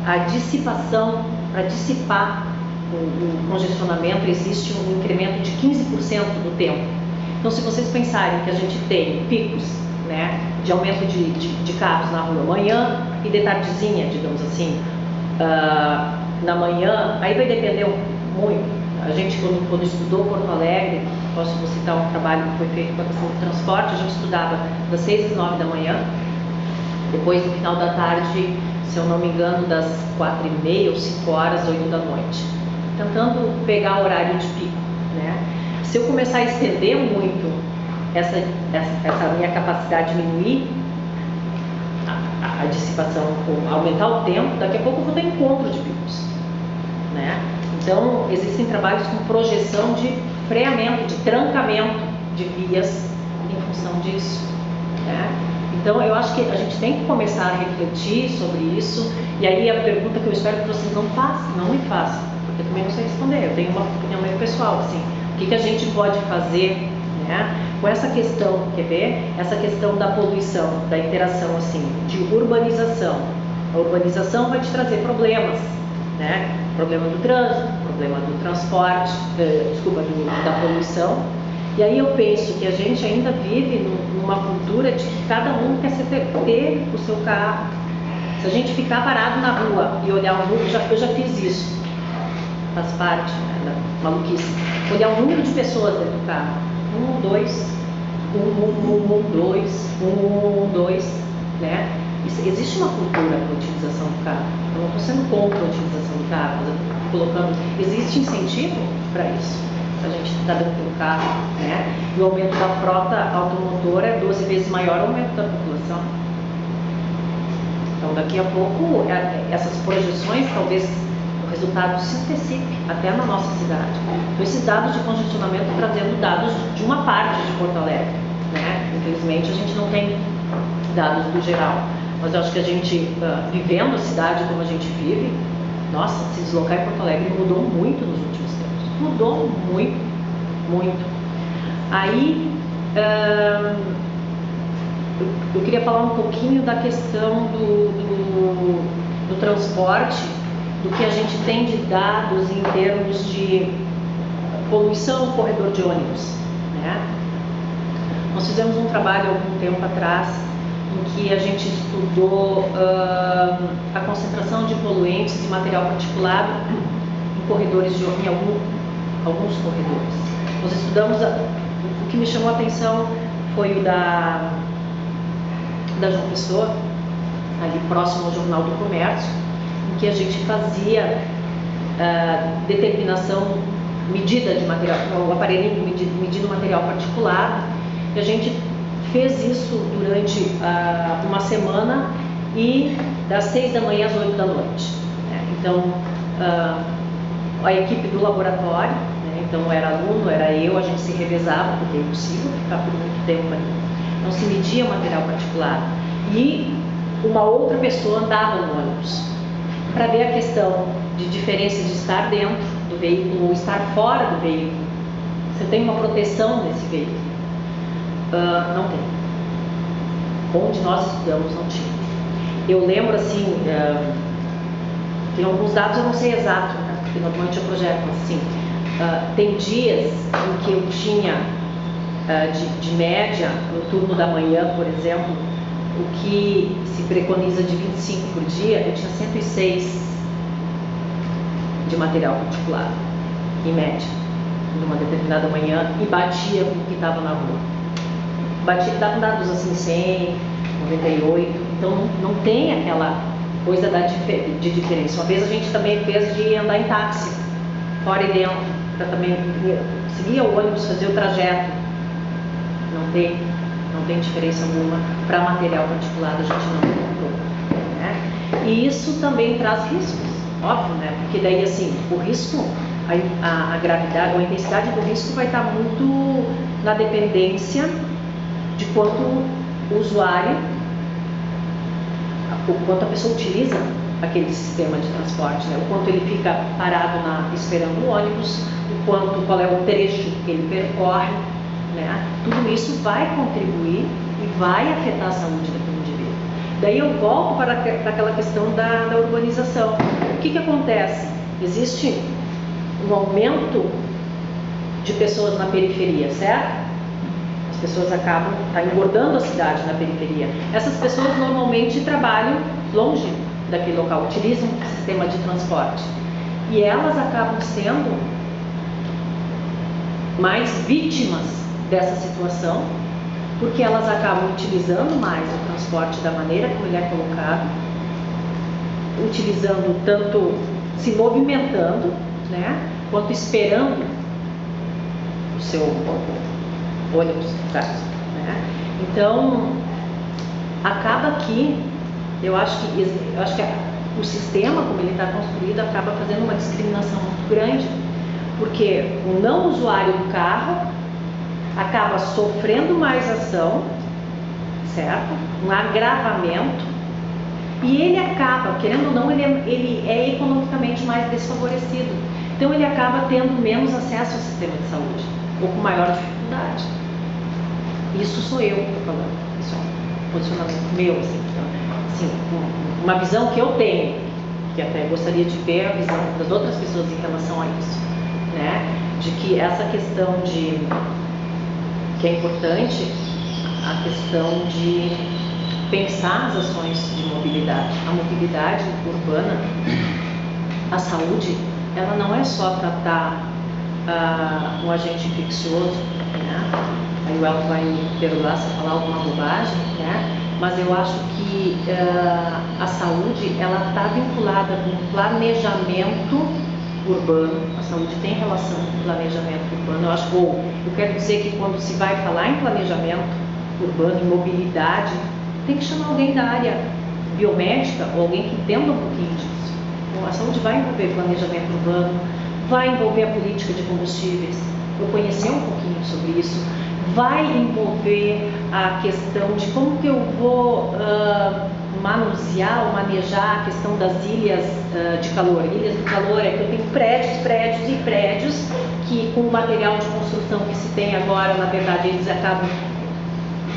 a dissipação, para dissipar o congestionamento, existe um incremento de 15% do tempo. Então, se vocês pensarem que a gente tem picos, né, de aumento de carros na rua manhã e de tardezinha, digamos assim, na manhã, aí vai depender muito. A gente, quando estudou Porto Alegre, posso citar um trabalho que foi feito com a questão do transporte, a gente estudava das 6 às 9 da manhã, depois no final da tarde, se eu não me engano, das 4h30 ou 5 horas, 8 da noite, tentando pegar o horário de pico, né? Se eu começar a estender muito essa minha capacidade diminuir a dissipação, aumentar o tempo, daqui a pouco eu vou ter encontro de picos, né? Então, existem trabalhos com projeção de freamento, de trancamento de vias em função disso, né? Então, eu acho que a gente tem que começar a refletir sobre isso, e aí a pergunta que eu espero que vocês não me façam, porque eu também não sei responder, eu tenho uma opinião meio pessoal, assim, o que a gente pode fazer, né, com essa questão, quer ver? Essa questão da poluição, da interação, assim, de urbanização. A urbanização vai te trazer problemas, né? Problema do trânsito, problema do transporte, da poluição. E aí eu penso que a gente ainda vive numa cultura de que cada um quer ter o seu carro. Se a gente ficar parado na rua e olhar o número, eu já fiz isso, faz parte, né, da maluquice, olhar o número de pessoas dentro do carro, 1, 2, 2, né? Existe uma cultura para a utilização do carro. Eu não estou sendo contra a utilização do carro, mas eu estou colocando, existe incentivo para isso. A gente está dentro do carro, né? E o aumento da frota automotora é 12 vezes maior o aumento da população. Então, daqui a pouco, essas projeções, talvez o resultado se antecipe até na nossa cidade. Então, esses dados de congestionamento trazendo dados de uma parte de Porto Alegre, né? Infelizmente, a gente não tem dados do geral. Mas eu acho que a gente, vivendo a cidade como a gente vive, nossa, se deslocar em Porto Alegre mudou muito nos últimos tempos. Mudou muito, muito. Aí, eu queria falar um pouquinho da questão do transporte, do que a gente tem de dados em termos de poluição no corredor de ônibus, né? Nós fizemos um trabalho há algum tempo atrás em que a gente estudou a concentração de poluentes e material particulado em corredores em alguns corredores. Nós estudamos, o que me chamou a atenção foi o da João Pessoa, ali próximo ao Jornal do Comércio, em que a gente fazia determinação, medida de material, o aparelho medindo o material particulado, e a gente fez isso durante uma semana e das 6 da manhã às 8 da noite. Né? Então, a equipe do laboratório, né? Então era aluno, era eu, a gente se revezava, porque é impossível ficar por muito tempo ali. Não se media o material particulado. E uma outra pessoa andava no ônibus, para ver a questão de diferença de estar dentro do veículo ou estar fora do veículo. Você tem uma proteção nesse veículo. Não tem. Onde nós estudamos não tinha. Eu lembro assim, tem alguns dados, eu não sei exato, né? Porque normalmente eu projeto, mas assim, tem dias em que eu tinha, de média, no turno da manhã, por exemplo, o que se preconiza de 25 por dia, eu tinha 106 de material particulado, em média, numa determinada manhã, e batia com o que estava na rua. Batia com dados assim, 100, 98, então não tem aquela coisa de diferença. Uma vez a gente também fez de andar em táxi, fora e dentro, para também seguir o ônibus, fazer o trajeto. Não tem diferença alguma. Para material particulado a gente não encontrou, né? E isso também traz riscos, óbvio, né? Porque daí assim, o risco, a gravidade ou a intensidade do risco vai estar muito na dependência de quanto o usuário, o quanto a pessoa utiliza aquele sistema de transporte, né? O quanto ele fica parado esperando o ônibus, qual é o trecho que ele percorre, né? Tudo isso vai contribuir e vai afetar a saúde daquele indivíduo. Daí eu volto para aquela questão da urbanização. O que acontece? Existe um aumento de pessoas na periferia, certo? As pessoas acabam engordando a cidade na periferia. Essas pessoas normalmente trabalham longe daquele local, utilizam o sistema de transporte. E elas acabam sendo mais vítimas dessa situação, porque elas acabam utilizando mais o transporte da maneira como ele é colocado, utilizando tanto se movimentando, né, quanto esperando o seu ônibus, no caso, né? Então, acaba que eu acho que o sistema, como ele está construído, acaba fazendo uma discriminação muito grande, porque o não usuário do carro acaba sofrendo mais ação, certo? Um agravamento, e ele acaba, querendo ou não, ele é economicamente mais desfavorecido. Então ele acaba tendo menos acesso ao sistema de saúde, ou com maior dificuldade. Isso sou eu que estou falando, isso é um posicionamento meu, assim, uma visão que eu tenho, que até gostaria de ver a visão das outras pessoas em relação a isso, né? De que essa questão que é importante, a questão de pensar as ações de mobilidade. A mobilidade urbana, a saúde, ela não é só tratar um agente infeccioso, né? Aí o Elton vai me perdoar se eu falar alguma bobagem, né? Mas eu acho que a saúde, ela está vinculada com o planejamento urbano. A saúde tem relação com o planejamento urbano. Eu quero dizer que quando se vai falar em planejamento urbano, em mobilidade, tem que chamar alguém da área biomédica ou alguém que entenda um pouquinho disso. Então, a saúde vai envolver planejamento urbano, vai envolver a política de combustíveis. Eu conheci um pouquinho sobre isso. Vai envolver a questão de como que eu vou manusear ou manejar a questão das ilhas de calor. Ilhas de calor é que eu tenho prédios e prédios que, com o material de construção que se tem agora, na verdade, eles acabam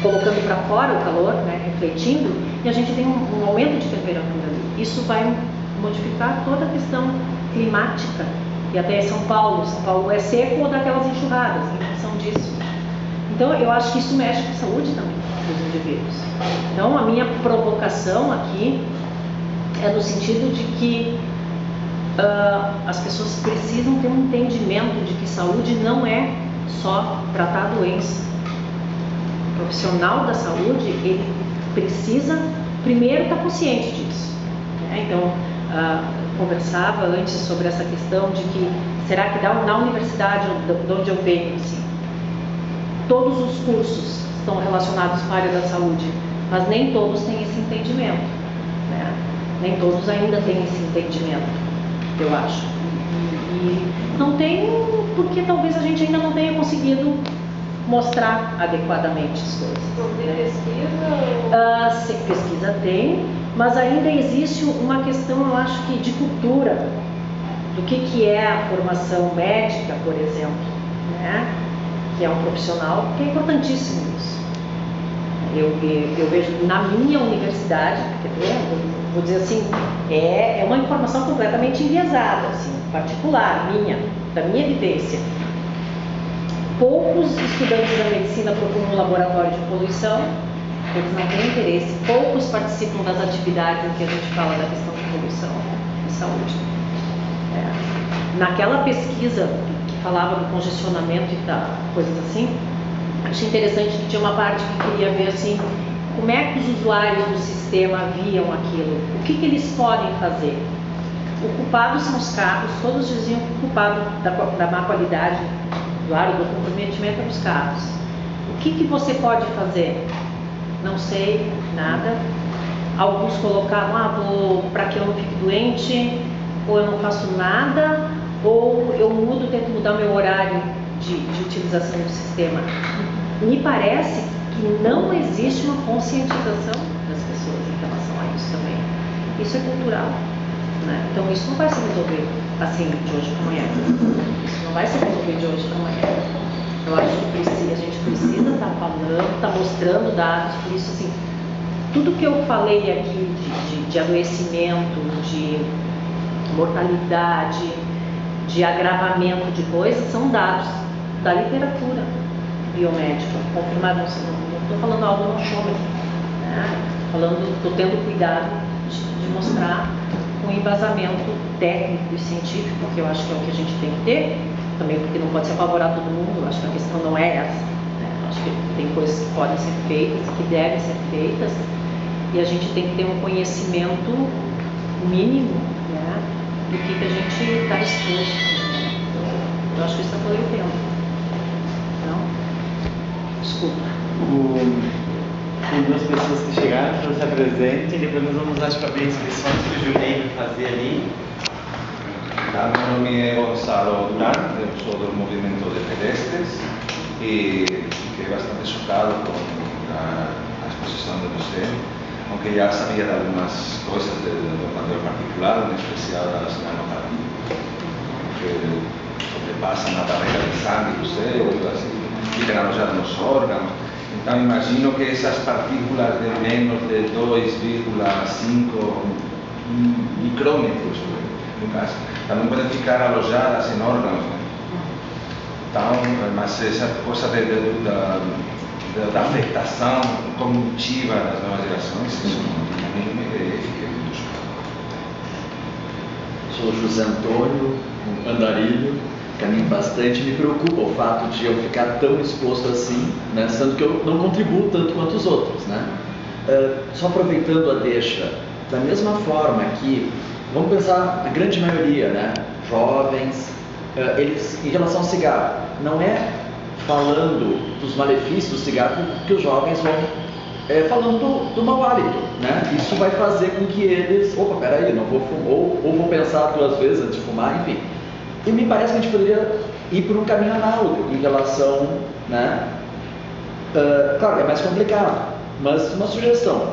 colocando para fora o calor, né, refletindo, e a gente tem um aumento de temperatura ali. Isso vai modificar toda a questão climática. E até São Paulo é seco ou daquelas enxurradas, em função disso. Então, eu acho que isso mexe com a saúde também dos indivíduos. Então, a minha provocação aqui é no sentido de que as pessoas precisam ter um entendimento de que saúde não é só tratar a doença. O profissional da saúde, ele precisa primeiro estar consciente disso, né? Então, conversava antes sobre essa questão de que, será que na universidade de onde eu venho, assim, todos os cursos estão relacionados com a área da saúde, mas nem todos têm esse entendimento, né? Nem todos ainda têm esse entendimento, eu acho. E não tem, porque talvez a gente ainda não tenha conseguido mostrar adequadamente as coisas. Não tem pesquisa? Sim, pesquisa tem, mas ainda existe uma questão, eu acho que, de cultura, do que é a formação médica, por exemplo, né? que é um profissional, que é importantíssimo isso. Eu vejo na minha universidade, vou dizer assim, é uma informação completamente enviesada, assim, particular, da minha vivência. Poucos estudantes da medicina procuram um laboratório de poluição, eles não têm interesse, poucos participam das atividades em que a gente fala da questão de poluição e saúde. Naquela pesquisa que falava do congestionamento e coisas assim, achei interessante que tinha uma parte que queria ver assim, como é que os usuários do sistema viam aquilo, o que eles podem fazer. O culpado são os carros, todos diziam que o culpado da má qualidade do ar, do comprometimento é dos carros. O que você pode fazer? Não sei, nada. Alguns colocavam, para que eu não fique doente, ou eu não faço nada, ou eu tento mudar o meu horário de utilização do sistema. Me parece que não existe uma conscientização das pessoas em relação a isso também. Isso é cultural, né? Então isso não vai se resolver assim de hoje para amanhã. Isso não vai se resolver de hoje para amanhã. Eu acho que a gente precisa estar falando, estar mostrando dados, por isso assim, tudo que eu falei aqui de adoecimento, de mortalidade, de agravamento de coisas, são dados da literatura biomédica, confirmado, não estou falando algo no achômetro, né? Estou tendo cuidado de mostrar um embasamento técnico e científico, que eu acho que é o que a gente tem que ter, também porque não pode se apavorar todo mundo, eu acho que a questão não é essa, né? Eu acho que tem coisas que podem ser feitas, que devem ser feitas, e a gente tem que ter um conhecimento mínimo, né, do que a gente está exposto. Né? Eu acho que isso está tempo. Não? Desculpa. Tem duas pessoas que chegaram, que se apresentem, e depois nós vamos, acho que, abrir inscrições que o Junei vai fazer ali. Meu nome é Gonçalo Durán, eu sou do movimento de pedestres e fiquei bastante chocado com a exposição de você, aunque já sabia de algumas coisas do laboratório particular, em especial da cinematografia, que sobrepassam a barreira de sangue do cérebro, assim, ficam alojadas nos órgãos. Então imagino que essas partículas de menos de 2,5 micrômetros, no caso, também podem ficar alojadas em órgãos, né? Então, mas essa coisa da afetação cognitiva das novas gerações, isso não tinha a mínima ideia e fiquei muito chocado. Sou José Antônio, um andarilho, caminho bastante, me preocupa o fato de eu ficar tão exposto assim, né, sendo que eu não contribuo tanto quanto os outros, né? Só aproveitando a deixa, da mesma forma que, vamos pensar, a grande maioria, né, jovens, eles, em relação ao cigarro, não é falando dos malefícios do cigarro que os jovens vão falando do mau hálito, né? Isso vai fazer com que eles, opa, peraí, não vou fumar, ou vou pensar 2 vezes antes de fumar, enfim. E me parece que a gente poderia ir por um caminho análogo em relação, né? Claro, é mais complicado, mas uma sugestão.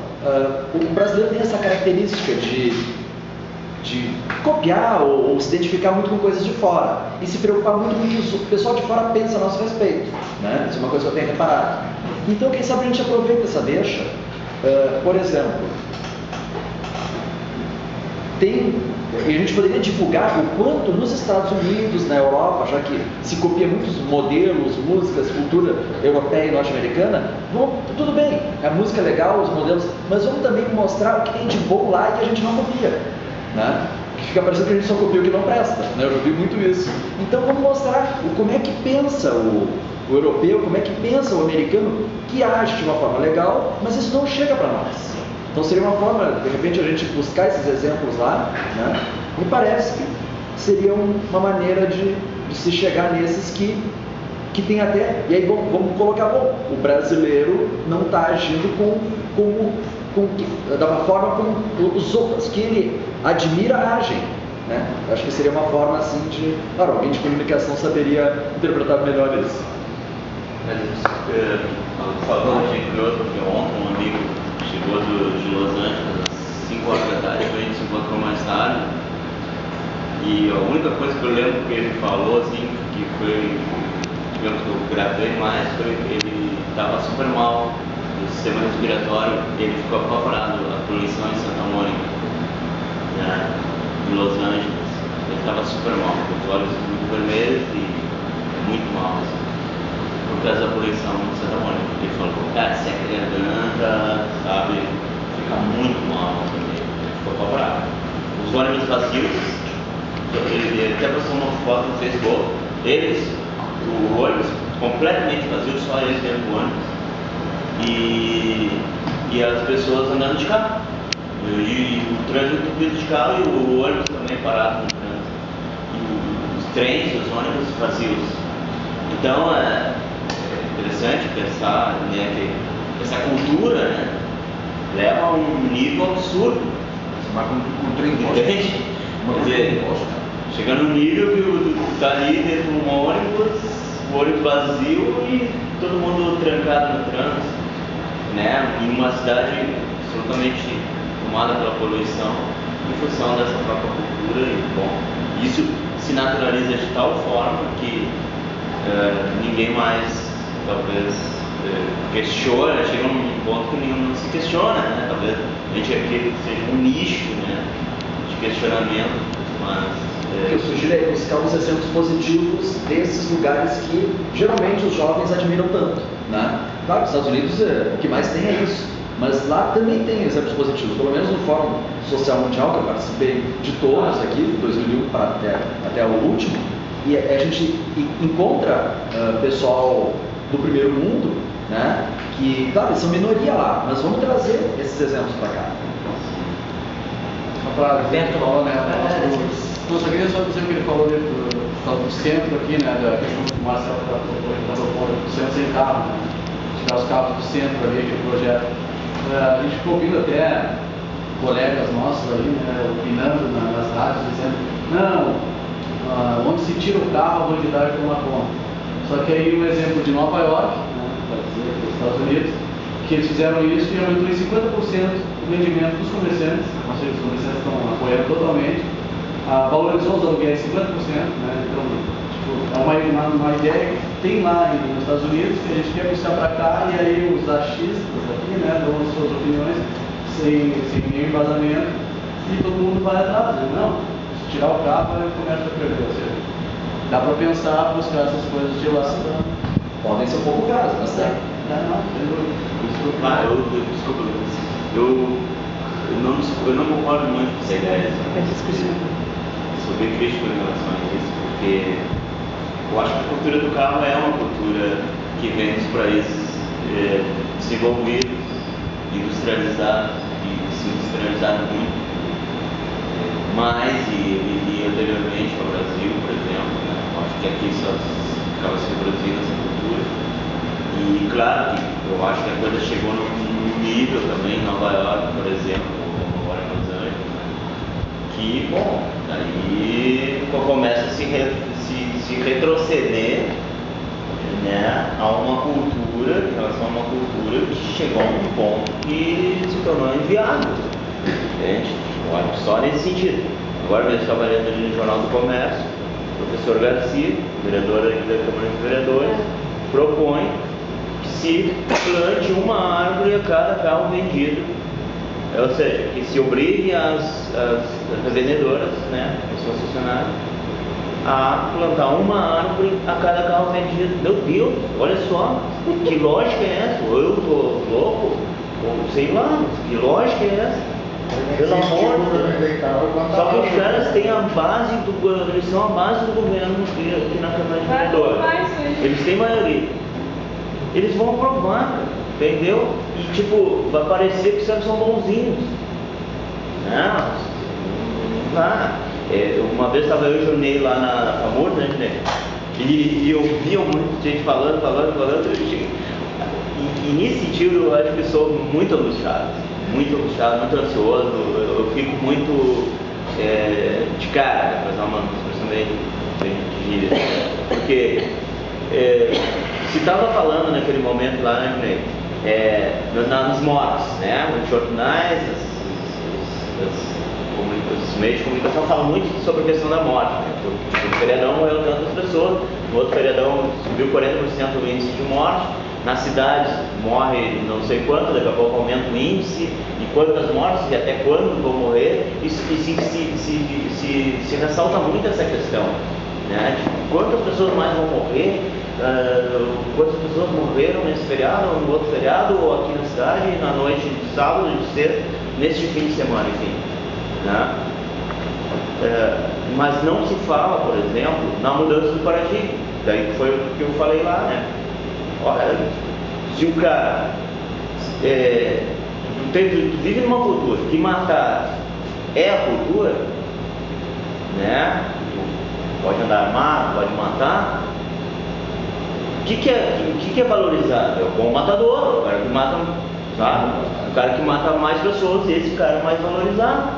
O brasileiro tem essa característica de copiar ou se identificar muito com coisas de fora e se preocupar muito com o que o pessoal de fora pensa a nosso respeito, né? Isso é uma coisa que eu tenho reparado. Então, quem sabe a gente aproveita essa deixa. Por exemplo, a gente poderia divulgar o quanto nos Estados Unidos, na Europa, já que se copia muitos modelos, músicas, cultura europeia e norte-americana, tudo bem, a música é legal, os modelos, mas vamos também mostrar o que tem de bom lá e que a gente não copia, né? Fica parecendo que a gente só copia o que não presta, né? Eu já vi muito isso. Então vamos mostrar como é que pensa o europeu, como é que pensa o americano, que age de uma forma legal, mas isso não chega para nós. Então seria uma forma, de repente, a gente buscar esses exemplos lá, né? Me parece que seria uma maneira de se chegar nesses que tem até, e aí vamos colocar, o brasileiro não está agindo da forma como os outros que ele admira agem, né? Acho que seria uma forma assim de, claro, alguém de comunicação saberia interpretar melhor isso. Falando, achei curioso, porque ontem um amigo chegou de Los Angeles às 5 horas da tarde, a gente se encontrou mais tarde, e a única coisa que eu lembro que ele falou, assim, que foi digamos que eu gravei mais, foi ele estava super mal do sistema respiratório, ele ficou apavorado a poluição em Santa Mônica, né, em Los Angeles. Ele estava super mal, com os olhos muito vermelhos e muito mal, assim, por causa da poluição em Santa Mônica. Ele falou, cara, seca a garganta, sabe, fica muito mal, ele ficou apavorado. Os ônibus vazios, ele até postou uma foto no Facebook, o ônibus completamente vazio, só eles dentro do ônibus, e as pessoas andando de carro, e o trânsito entupido de carro e o ônibus também parado no trânsito, e os trens, os ônibus vazios. Então é interessante pensar, né, que essa cultura, né, leva a um nível absurdo. Mas com trem Entende? Quer dizer, chegando no nível que está ali dentro de um ônibus, o ônibus vazio e todo mundo trancado no trânsito, né? Em uma cidade absolutamente tomada pela poluição, em função dessa própria cultura. E, bom, isso se naturaliza de tal forma que ninguém mais, talvez, questiona, chega a um ponto que nenhum se questiona, né? Talvez a gente aqui seja um nicho, né, de questionamento, mas... O que eu sugiro é buscar os exemplos positivos desses lugares que geralmente os jovens admiram tanto, né? Claro, nos Estados Unidos o que mais tem é isso, mas lá também tem exemplos positivos, pelo menos no Fórum Social Mundial, que eu participei de todos aqui, de 2001 até o último, e a gente encontra pessoal do primeiro mundo, né, que, claro, eles são minoria lá, mas vamos trazer esses exemplos para cá. Só para falar, né, eu só queria só dizer o que ele falou do centro aqui, né, da questão do Marcelo está propondo, do centro sem carro, né, tirar os carros do centro ali, aquele projeto. A gente ficou ouvindo até colegas nossos ali, né, opinando nas rádios, dizendo, não, onde se tira o carro, a bandidagem toma conta. Só que aí o exemplo de Nova York, né, para dizer, dos Estados Unidos, que eles fizeram isso e aumentou em 50% o rendimento dos comerciantes, ou seja, os comerciantes estão apoiando totalmente, valorizou os aluguéis 50%, né, então, tipo, é uma ideia que tem lá nos Estados Unidos, que a gente quer buscar para cá, e aí os achistas aqui, né, dão as suas opiniões sem nenhum embasamento, e todo mundo vai atrás, né? Não, se tirar o carro, aí começa a perder, ou seja, dá para pensar, buscar essas coisas de lá. Podem ser um pouco caros, mas tem. Desculpa, eu não concordo muito com essa ideia. Sou bem crítico em relação a isso, porque eu acho que a cultura do carro é uma cultura que vem dos países desenvolvidos, industrializados, e se industrializaram muito mais e anteriormente ao Brasil, por exemplo, né? Eu acho que aqui só acaba se reproduzindo essa cultura. E claro que eu acho que a coisa chegou num nível também em Nova York, por exemplo, ou agora em Los Angeles, né? Que, bom, daí começa a se retroceder, né, a uma cultura, em relação a uma cultura que chegou a um ponto que se tornou inviável, entende? Eu acho só nesse sentido. Agora mesmo estava lendo ali no Jornal do Comércio, o professor Garcia, vereador aqui da Câmara de Vereadores, propõe que se plante uma árvore a cada carro vendido, ou seja, que se obrigue as revendedoras, né, as concessionárias, a plantar uma árvore a cada carro vendido. Meu Deus, olha só, que lógica é essa? Ou eu estou louco, ou sei lá, que lógica é essa? Pelo amor de Deus. Só que os caras têm a base eles são a base do governo aqui na Câmara de Vereadores. Eles têm maioria. Eles vão aprovar, entendeu? E tipo, vai parecer que são bonzinhos. Não dá. Uma vez estava eu e o Jonei lá na FAMURS, né, Jonei? E eu via muita gente falando. E nesse sentido eu acho que sou muito angustiado, muito ansioso. Eu fico muito de cara, para usar uma expressão bem gíria, porque se estava falando naquele momento lá, né, Jonei? Nos mortos, né? Nos jornais, as os meios de comunicação falam muito sobre a questão da morte. Né? No feriadão morreram tantas pessoas, no outro feriadão subiu 40% o índice de morte, nas cidades morre não sei quanto, daqui a pouco aumenta o índice, e quantas mortes e até quando vão morrer, e se ressalta muito essa questão, né? De quantas pessoas mais vão morrer, quantas pessoas morreram nesse feriado, ou no outro feriado, ou aqui na cidade, na noite de sábado, de sexta, neste fim de semana, enfim. Né? Mas não se fala, por exemplo, na mudança do paradigma. Daí foi o que eu falei lá, né? Olha, se o cara vive numa cultura que matar é a cultura, né? Pode andar armado, pode matar. O que é valorizado? É o bom matador, o cara que mata, sabe? O cara que mata mais pessoas, esse cara é mais valorizado.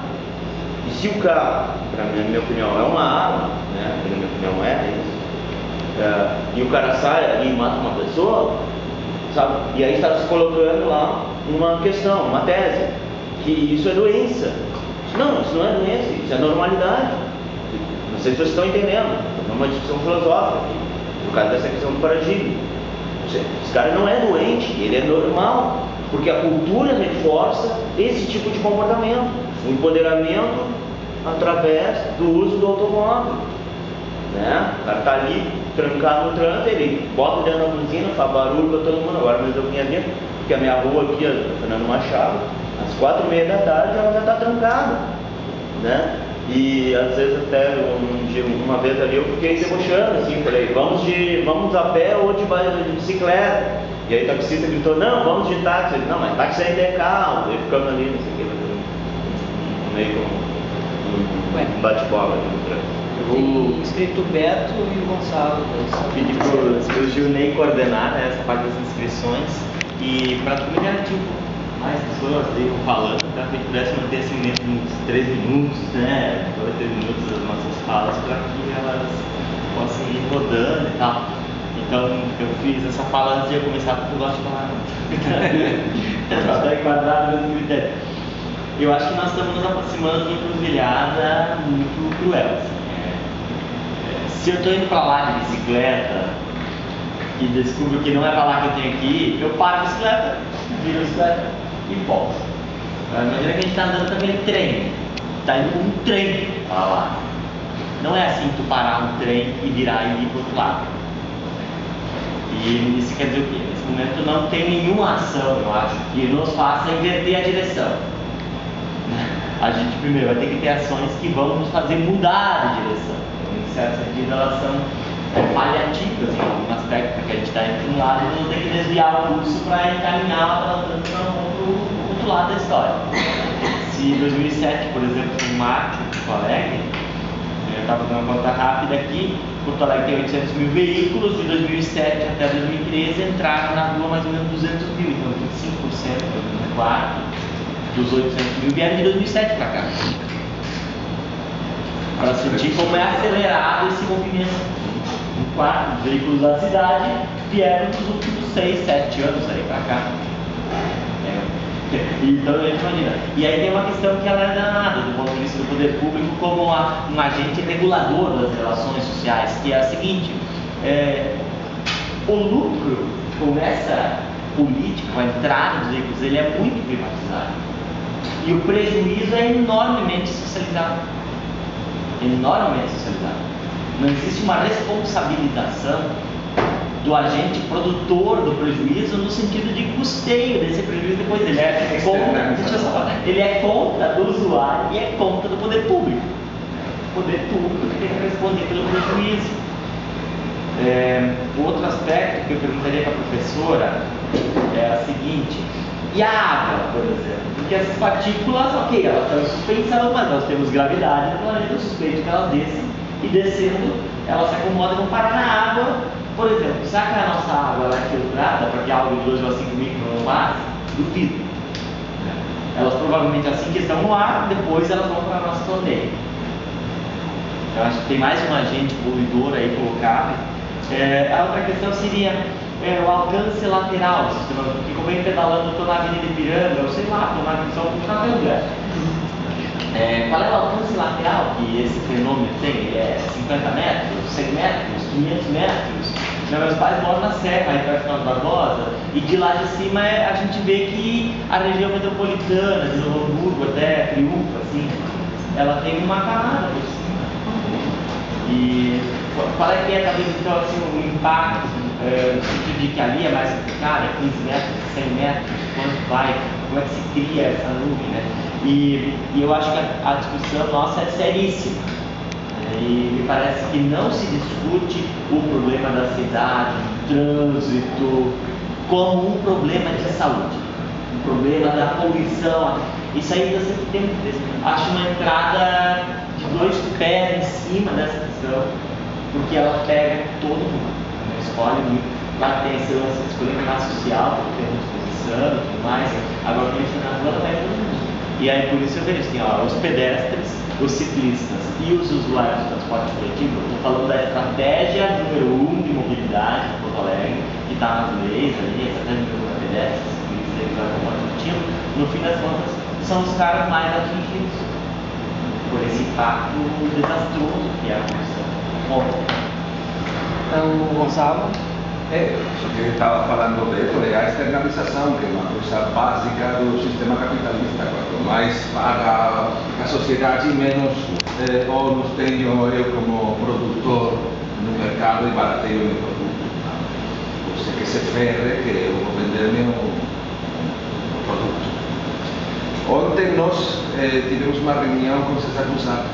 E se o carro, na minha opinião, é uma arma, né? Na minha opinião é isso. E o cara sai ali e mata uma pessoa, sabe? E aí está se colocando lá uma questão, uma tese, que isso é doença. Não, isso não é doença, isso é normalidade. Não sei se vocês estão entendendo. É uma discussão filosófica aqui, por causa dessa questão do paradigma. Esse cara não é doente, ele é normal, porque a cultura reforça esse tipo de comportamento, o empoderamento através do uso do automóvel. Né? O cara está ali trancado no trânsito, ele bota dentro da buzina, faz barulho para todo mundo. Agora mesmo eu vinha vindo, porque a minha rua aqui, a Fernando Machado, às 4h30 da tarde ela já está trancada, né? E às vezes até uma vez ali eu fiquei debochando, assim, falei, vamos a pé ou de bicicleta. E aí o taxista gritou, não, vamos de táxi. Eu disse, não, mas táxi ainda é carro. Aí ficamos ali, não sei o que, meio com um bate-bola ali no trânsito. O escrito Beto e o Gonçalo. Pedi pro Gilney coordenar, né, essa parte das inscrições e para tu me garantir mais pessoas aí falando, para que a gente pudesse manter assim dentro de uns 3 minutos, né, 2, 3 minutos das nossas falas, para que elas possam ir rodando e tal. Então eu fiz essa fala antes de eu começar porque eu gosto de falar. Está enquadrado no mesmo critério. Eu acho que nós estamos nos aproximando de uma encruzilhada muito cruel. Assim. Se eu estou indo para lá de bicicleta e descubro que não é para lá que eu tenho que ir, eu paro a bicicleta, viro a bicicleta e volto. Imagina que a gente está andando com aquele trem, está indo com um trem para lá. Não é assim tu parar um trem e virar e ir para o outro lado. E isso quer dizer o quê? Nesse momento não tem nenhuma ação, eu acho, que nos faça inverter a direção. A gente primeiro vai ter que ter ações que vão nos fazer mudar de direção. Em certo sentido, elas são paliativas em algum aspecto, porque a gente está indo para um lado e não tem que desviar o curso para encaminhar para o outro lado da história. Se em 2007, por exemplo, em março, em Porto Alegre, eu estava fazendo uma conta rápida aqui, Porto Alegre tem 800 mil veículos, de 2007 até 2013 entraram na rua mais ou menos 200 mil, então 25%, 4% dos 800 mil vieram de 2007 para cá. Para sentir como é acelerado esse movimento. Um quarto dos veículos da cidade vieram nos últimos 6, 7 anos aí para cá. Então a gente imagina. E aí tem uma questão que ela é danada do ponto de vista do poder público como um agente regulador das relações sociais, que é a seguinte, o lucro com essa política, com a entrada dos veículos, ele é muito privatizado. E o prejuízo é enormemente socializado. Enormemente socializado. Não existe uma responsabilização do agente produtor do prejuízo no sentido de custeio desse prejuízo depois. Ele é conta do usuário e é conta do poder público. O poder público tem que responder pelo prejuízo. Outro aspecto que eu perguntaria para a professora é a seguinte: e a água, por exemplo? Porque essas partículas, ok, elas estão em suspensão, mas nós temos gravidade no planeta, eu suspeito que elas descem, e descendo, elas se acomodam e vão parar na água. Por exemplo, será que a nossa água ela é filtrada para que algo de 2,5 micron não passe? Duvido. Elas provavelmente assim que estão no ar, depois elas vão para a nossa torneira. Eu acho que tem mais um agente poluidor aí colocado. A outra questão seria o alcance lateral do sistema, porque como eu venho pedalando, eu estou na Avenida Ipiranga, eu sei lá, estou na qualquer lugar. Qual é o alcance lateral que esse fenômeno tem, ele é 50 metros, 100 metros, 500 metros. Meus pais moram na Serra, aí perto da Barbosa, e de lá de cima a gente vê que a região metropolitana, de Novo Hamburgo até Triunfo, assim, ela tem uma camada por cima. E qual é que é talvez então assim, o impacto, no sentido de que ali é mais complicado, é 15 metros, 100 metros, quanto vai, como é que se cria essa nuvem, né? E eu acho que a discussão nossa é seríssima. E me parece que não se discute o problema da cidade, do trânsito, como um problema de saúde, um problema da poluição. Isso aí você tem que ter. Acho uma entrada de 2 pés em cima dessa questão, porque ela pega todo mundo, não escolhe muito. Lá tem esse lance de escolher classe social, porque tem disposição e tudo mais. Agora, quando a gente está na rua, ela pega todo mundo. E aí, por isso eu vejo assim, ó, os pedestres, os ciclistas e os usuários do transporte coletivo. Estou falando da estratégia número 1 de mobilidade em Porto Alegre, que está nas leis ali, a estratégia número 1 da pedestres, ciclistas e usuários do transporte coletivo. No fim das contas, são os caras mais atingidos por esse impacto desastroso que é a condição. Bom, então, Gonçalo? Isso que estava falando Beto é a externalização, que é uma coisa básica do sistema capitalista. Quanto mais paga a sociedade, menos ônus tenho eu como produtor no mercado e barateio meu produto. Você que se ferre, que eu vou vender meu produto. Ontem nós tivemos uma reunião com César Busato,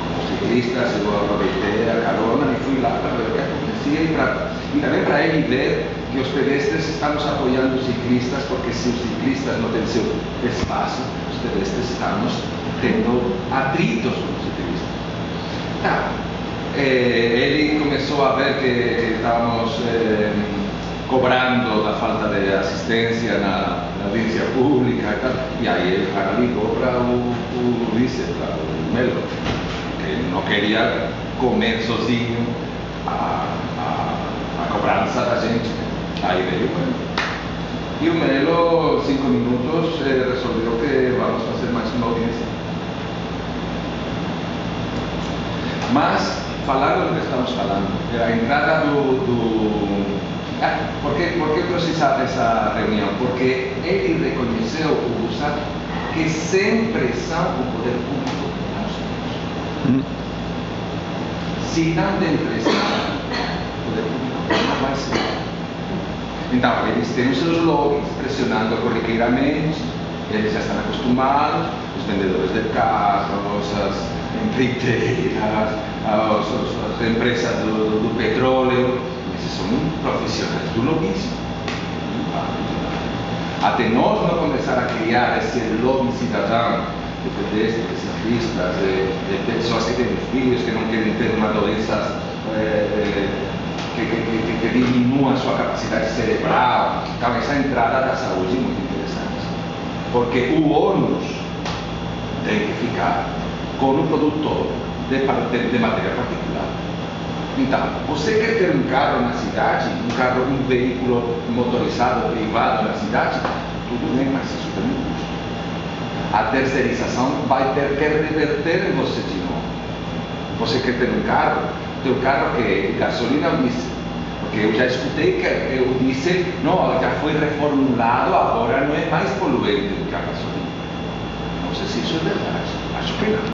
com os ciclistas, eu aproveitei a carona e fui lá para ver o que acontecia e também para ele ver que os pedestres estamos apoiando os ciclistas, porque se os ciclistas não têm seu espaço, os pedestres estamos tendo atritos com os ciclistas. Tá. Ele começou a ver que estávamos cobrando da falta de assistência na audiência pública e tal, e aí ele ligou para o vice, para o Melo, que ele não queria comer sozinho a cobrança da gente. Aí veio o Melo. E o Melo, 5 minutos, resolveu que vamos fazer mais uma audiência. Mas, falando do que estamos falando, a entrada por que eu trouxe essa reunião? Porque ele reconheceu, o Busato, que sempre são o poder público que nós temos. Se não tem pressão, o poder público não vai ser. Então, eles têm os seus lobbies pressionando corriqueiramente, eles já estão acostumados, os vendedores de carros, as empreiteiras, as empresas do petróleo, esses são profissionais do lobbyismo. Até nós não começar a criar esse lobby cidadão de pedestres, de ciclistas, de pessoas que têm filhos, que não querem ter uma doença que diminua a sua capacidade cerebral. Então, essa entrada da saúde é muito interessante, porque o ônus tem que ficar com o produtor de matéria particular. Então, você quer ter um carro na cidade, um veículo motorizado privado na cidade, tudo bem, mas isso tem um custo. A terceirização vai ter que reverter em você de novo. Você quer ter um carro, teu carro que é gasolina ou diesel? Porque eu já escutei que o diesel já foi reformulado, agora não é mais poluente do que a gasolina. Não sei se isso é verdade, acho que não.